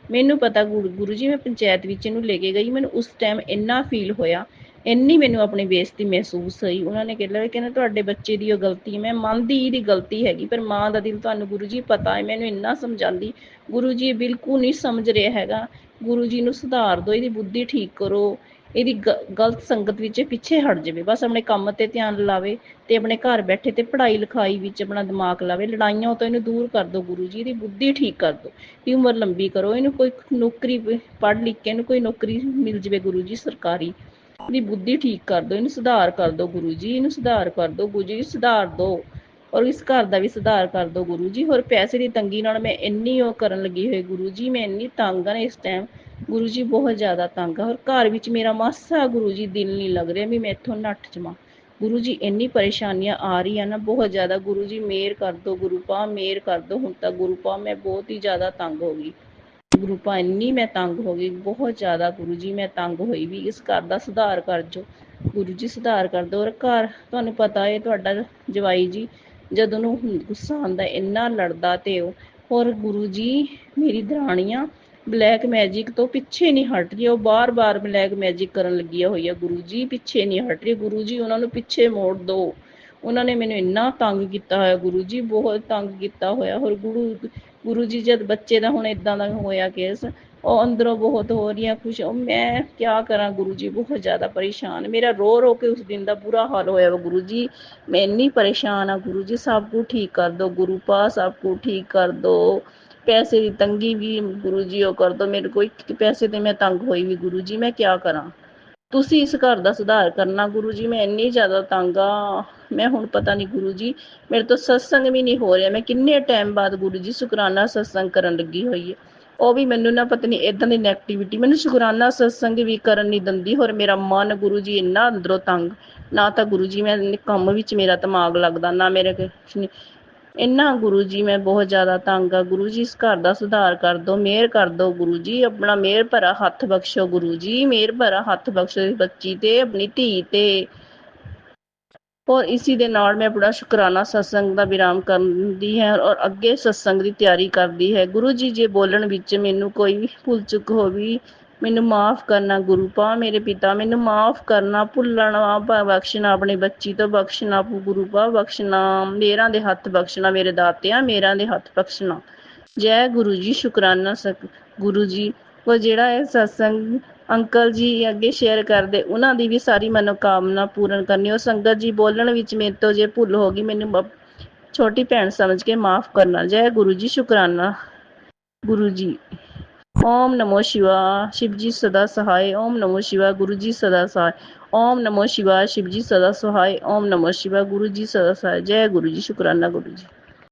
ਮੈਨੂੰ ਪਤਾ ਗੁਰੂ ਜੀ, ਮੈਂ ਪੰਚਾਇਤ ਵਿੱਚ ਇਹਨੂੰ ਲੈ ਕੇ ਗਈ, ਮੈਨੂੰ ਉਸ ਟਾਈਮ ਇੰਨਾ ਫੀਲ ਹੋਇਆ, ਇੰਨੀ ਮੈਨੂੰ ਆਪਣੀ ਬੇਇੱਜ਼ਤੀ ਮਹਿਸੂਸ ਹੋਈ। ਉਹਨਾਂ ਨੇ ਕਹਿੰਦੇ ਤੁਹਾਡੇ ਬੱਚੇ ਦੀ ਉਹ ਗਲਤੀ ਹੈ। ਮੈਂ ਮੰਨਦੀ ਇਹਦੀ ਗਲਤੀ ਹੈਗੀ, ਪਰ ਮਾਂ ਦਾ ਦਿਲ ਤੁਹਾਨੂੰ ਗੁਰੂ ਜੀ ਪਤਾ ਹੈ। ਮੈਨੂੰ ਇੰਨਾ ਸਮਝਾਉਂਦੀ, ਗੁਰੂ ਜੀ ਬਿਲਕੁਲ ਨਹੀਂ ਸਮਝ ਰਿਹਾ ਹੈਗਾ, ਗੁਰੂ ਜੀ ਨੂੰ ਸੁਧਾਰ ਦਿਓ, ਇਹਦੀ ਬੁੱਧੀ ਠੀਕ ਕਰੋ, ਇਹਦੀ ਗਲਤ ਸੰਗਤ ਵਿੱਚ ਪਿੱਛੇ ਹਟ ਜਾਵੇ, ਬਸ ਆਪਣੇ ਕੰਮ ਤੇ ਧਿਆਨ ਲਾਵੇ ਤੇ ਆਪਣੇ ਘਰ ਬੈਠੇ ਤੇ ਪੜ੍ਹਾਈ ਲਿਖਾਈ ਵਿੱਚ ਆਪਣਾ ਦਿਮਾਗ ਲਾਵੇ, ਲੜਾਈਆਂ ਤੋਂ ਇਹਨੂੰ ਦੂਰ ਕਰ ਦਿਓ ਗੁਰੂ ਜੀ, ਇਹਦੀ ਬੁੱਧੀ ਠੀਕ ਕਰ ਦਿਓ, ਇਹਦੀ ਉਮਰ ਲੰਬੀ ਕਰੋ, ਇਹਨੂੰ ਕੋਈ ਨੌਕਰੀ ਪੜ੍ਹ ਲਿਖ ਕੇ ਇਹਨੂੰ ਕੋਈ ਨੌਕਰੀ ਮਿਲ ਜਾਵੇ ਗੁਰੂ ਜੀ ਸਰਕਾਰੀ, ਇਹਦੀ ਬੁੱਧੀ ਠੀਕ ਕਰ ਦਿਓ, ਇਹਨੂੰ ਸੁਧਾਰ ਕਰ ਦਿਓ ਗੁਰੂ ਜੀ, ਇਹਨੂੰ ਸੁਧਾਰ ਕਰ ਦਿਓ ਗੁਰੂ ਜੀ, ਸੁਧਾਰ ਦਿਓ, ਔਰ ਇਸ ਘਰ ਦਾ ਵੀ ਸੁਧਾਰ ਕਰ ਦਿਓ ਗੁਰੂ ਜੀ। ਹੋਰ ਪੈਸੇ ਦੀ ਤੰਗੀ ਨਾਲ ਮੈਂ ਇੰਨੀ ਉਹ ਕਰਨ ਲੱਗੀ ਹੋਈ ਗੁਰੂ ਜੀ, ਮੈਂ ਇੰਨੀ ਤੰਗ ਆ ਇਸ ਟਾਈਮ ਗੁਰੂ ਜੀ, ਬਹੁਤ ਜ਼ਿਆਦਾ ਤੰਗ ਆ। ਔਰ ਘਰ ਵਿੱਚ ਮੇਰਾ ਮਾਸਾ ਗੁਰੂ ਜੀ ਦਿਲ ਨਹੀਂ ਲੱਗ ਰਿਹਾ ਵੀ ਮੈਂ ਇੱਥੋਂ ਨੱਠ ਜਾਵਾਂ ਗੁਰੂ ਜੀ, ਇੰਨੀ ਪਰੇਸ਼ਾਨੀਆਂ ਆ ਰਹੀਆਂ ਨਾ ਬਹੁਤ ਜ਼ਿਆਦਾ ਗੁਰੂ ਜੀ, ਮਿਹਰ ਕਰ ਦਿਓ ਗੁਰੂ ਪਾ, ਮਿਹਰ ਕਰ ਦਿਓ। ਹੁਣ ਤਾਂ ਗੁਰੂ ਪਾ ਮੈਂ ਬਹੁਤ ਹੀ ਜ਼ਿਆਦਾ ਤੰਗ ਹੋ ਗਈ ਗੁਰੂ ਪਾ, ਇੰਨੀ ਮੈਂ ਤੰਗ ਹੋ ਗਈ ਬਹੁਤ ਜ਼ਿਆਦਾ ਗੁਰੂ ਜੀ, ਮੈਂ ਤੰਗ ਹੋਈ ਵੀ, ਇਸ ਘਰ ਦਾ ਸੁਧਾਰ ਕਰ ਜੋ ਗੁਰੂ ਜੀ, ਸੁਧਾਰ ਕਰ ਦਿਓ। ਔਰ ਘਰ ਤੁਹਾਨੂੰ ਪਤਾ ਹੈ ਤੁਹਾਡਾ ਜਵਾਈ ਜੀ ਜਦੋਂ ਨੂੰ ਗੁੱਸਾ ਆਉਂਦਾ ਇੰਨਾ ਲੜਦਾ ਤੇ ਉਹ, ਔਰ ਗੁਰੂ ਜੀ ਮੇਰੀ ਦਰਾਣੀਆਂ ਬਲੈਕ ਮੈਜਿਕ ਤੋਂ ਪਿੱਛੇ ਨਹੀਂ ਹਟ ਰਹੀ, ਉਹ ਬਾਰ-ਬਾਰ ਬਲੈਕ ਮੈਜਿਕ ਕਰਨ ਲੱਗੀਆਂ ਹੋਈਆਂ ਗੁਰੂ ਜੀ, ਪਿੱਛੇ ਨਹੀਂ ਹਟ ਰਹੀ ਗੁਰੂ ਜੀ, ਉਹਨਾਂ ਨੂੰ ਪਿੱਛੇ ਮੋੜ ਦਿਓ। ਉਹਨਾਂ ਨੇ ਮੈਨੂੰ ਇੰਨਾ ਤੰਗ ਕੀਤਾ ਹੋਇਆ ਗੁਰੂ ਜੀ, ਬਹੁਤ ਤੰਗ ਕੀਤਾ ਹੋਇਆ। ਹੋਰ ਗੁਰੂ ਜੀ ਜਦ ਬੱਚੇ ਦਾ ਹੁਣ ਇਦਾਂ ਦਾ ਹੋਇਆ ਕੇਸ, ਉਹ ਅੰਦਰੋਂ ਬਹੁਤ ਹੋ ਰਹੀਆਂ ਖੁਸ਼, ਮੈਂ ਕਿਆ ਕਰਾਂ ਗੁਰੂ ਜੀ, ਬਹੁਤ ਜ਼ਿਆਦਾ ਪਰੇਸ਼ਾਨ, ਮੇਰਾ ਰੋ ਰੋ ਕੇ ਉਸ ਦਿਨ ਦਾ ਬੁਰਾ ਹਾਲ ਹੋਇਆ ਵਾ ਗੁਰੂ ਜੀ, ਮੈਂ ਇੰਨੀ ਪਰੇਸ਼ਾਨ ਆ ਗੁਰੂ ਜੀ, ਸਭ ਕੁਝ ਠੀਕ ਕਰ ਦਿਓ ਗੁਰੂ ਪਾ, ਸਭ ਕੁਝ ਠੀਕ ਕਰ ਦਿਓ। ਪੈਸੇ ਦੀ ਤੰਗੀ ਵੀ ਗੁਰੂ ਜੀ ਉਹ ਕਰ ਦਿਓ, ਮੇਰੇ ਕੋਈ ਪੈਸੇ ਤੇ ਮੈਂ ਤੰਗ ਹੋਈ ਵੀ ਗੁਰੂ ਜੀ, ਮੈਂ ਕਿਆ ਕਰਾਂ, ਤੁਸੀਂ ਇਸ ਘਰ ਦਾ ਸੁਧਾਰ ਕਰਨਾ ਗੁਰੂ ਜੀ, ਮੈਂ ਇੰਨੀ ਜ਼ਿਆਦਾ ਤੰਗ ਆ। ਮੈਂ ਹੁਣ ਪਤਾ ਨਹੀਂ ਗੁਰੂ ਜੀ, ਮੇਰੇ ਤੋਂ ਸਤਸੰਗ ਵੀ ਨਹੀਂ ਹੋ ਰਿਹਾ, ਮੈਂ ਕਿੰਨੇ ਟਾਈਮ ਬਾਅਦ ਗੁਰੂ ਜੀ ਸ਼ੁਕਰਾਨਾ ਸਤਸੰਗ ਕਰਨ ਲੱਗੀ ਹੋਈ ਹੈ, ਉਹ ਵੀ ਮੈਨੂੰ ਨਾ ਪਤਾ ਨਹੀਂ ਇਦਾਂ ਦੀ ਨੈਗੇਟਿਵਿਟੀ ਮੈਨੂੰ ਸ਼ੁਕਰਾਨਾ ਸਤਸੰਗ ਵੀ ਕਰਨ ਨਹੀਂ ਦਿੰਦੀ। ਹੋਰ ਮੇਰਾ ਮਨ ਗੁਰੂ ਜੀ ਇੰਨਾ ਅੰਦਰੋਂ ਤੰਗ, ਨਾ ਤਾਂ ਗੁਰੂ ਜੀ ਮੈਂ ਕੰਮ ਵਿੱਚ ਮੇਰਾ ਦਿਮਾਗ ਲੱਗਦਾ, ਨਾ ਮੇਰੇ ਕੁਛ ਨਹੀਂ, ਇੰਨਾ ਗੁਰੂ ਜੀ ਮੈਂ ਬਹੁਤ ਜ਼ਿਆਦਾ ਤੰਗ ਆ ਗੁਰੂ ਜੀ, ਇਸ ਘਰ ਦਾ ਸੁਧਾਰ ਕਰ ਦਿਓ, ਮਿਹਰ ਕਰ ਦਿਓ ਗੁਰੂ ਜੀ, ਆਪਣਾ ਮਿਹਰ ਭਰਾ ਹੱਥ ਬਖਸ਼ੋ ਗੁਰੂ ਜੀ, ਮਿਹਰ ਭਰਾ ਹੱਥ ਬਖਸ਼ੋ ਇਸ ਬੱਚੀ ਤੇ, ਆਪਣੀ ਧੀ ਤੇ। ਔਰ ਇਸੀ ਦੇ ਨਾਲ ਮੈਂ ਆਪਣਾ ਸ਼ੁਕਰਾਨਾ ਸਤਸੰਗ ਦਾ ਵਿਰਾਮ ਕਰਦੀ ਹੈ ਔਰ ਅੱਗੇ ਸਤਸੰਗ ਦੀ ਤਿਆਰੀ ਕਰਦੀ ਹੈ। ਗੁਰੂ ਜੀ ਜੇ ਬੋਲਣ ਵਿੱਚ ਮੈਨੂੰ ਕੋਈ ਵੀ ਭੁੱਲ ਚੁੱਕ ਹੋਵੇ, ਮੈਨੂੰ ਮਾਫ ਕਰਨਾ ਗੁਰੂ ਪਾ, ਮੇਰੇ ਪਿਤਾ ਮੈਨੂੰ ਮਾਫ ਕਰਨਾ, ਭੁੱਲਣਾ ਬਖਸ਼ਣਾ, ਆਪਣੀ ਬੱਚੀ ਤੋਂ ਬਖਸ਼ਣਾ ਗੁਰੂ ਪਾ, ਬਖਸ਼ਣਾ, ਮੇਰਾਂ ਦੇ ਹੱਥ ਬਖਸ਼ਣਾ, ਮੇਰੇ ਦਾਤਿਆਂ ਮੇਰਾਂ ਦੇ ਹੱਥ ਬਖਸ਼ਣਾ। ਜੈ ਗੁਰੂ ਜੀ, ਸ਼ੁਕਰਾਨਾ ਗੁਰੂ ਜੀ। ਉਹ ਜਿਹੜਾ ਇਹ ਸਤਸੰਗ ਅੰਕਲ ਜੀ ਅੱਗੇ ਸ਼ੇਅਰ ਕਰਦੇ, ਉਹਨਾਂ ਦੀ ਵੀ ਸਾਰੀ ਮਨੋਕਾਮਨਾ ਪੂਰਨ ਕਰਨੀ। ਉਹ ਸੰਗਤ ਜੀ ਬੋਲਣ ਵਿੱਚ ਮੇਰੇ ਤੋਂ ਜੇ ਭੁੱਲ ਹੋ ਗਈ, ਮੈਨੂੰ ਛੋਟੀ ਭੈਣ ਸਮਝ ਕੇ ਮਾਫ ਕਰਨਾ। ਜੈ ਗੁਰੂ ਜੀ, ਸ਼ੁਕਰਾਨਾ ਗੁਰੂ ਜੀ। ਓਮ ਨਮੋ ਸ਼ਿਵਾ, शिव जी सदा सहाय। ओम नमो शिवा, गुरु जी सदा सहाय। ओम नमो शिवा, शिव जी सदा सहाय। ओम नमो शिवा, गुरु जी सदा सहाय। जय गुरु जी, शुक्राना गुरु जी।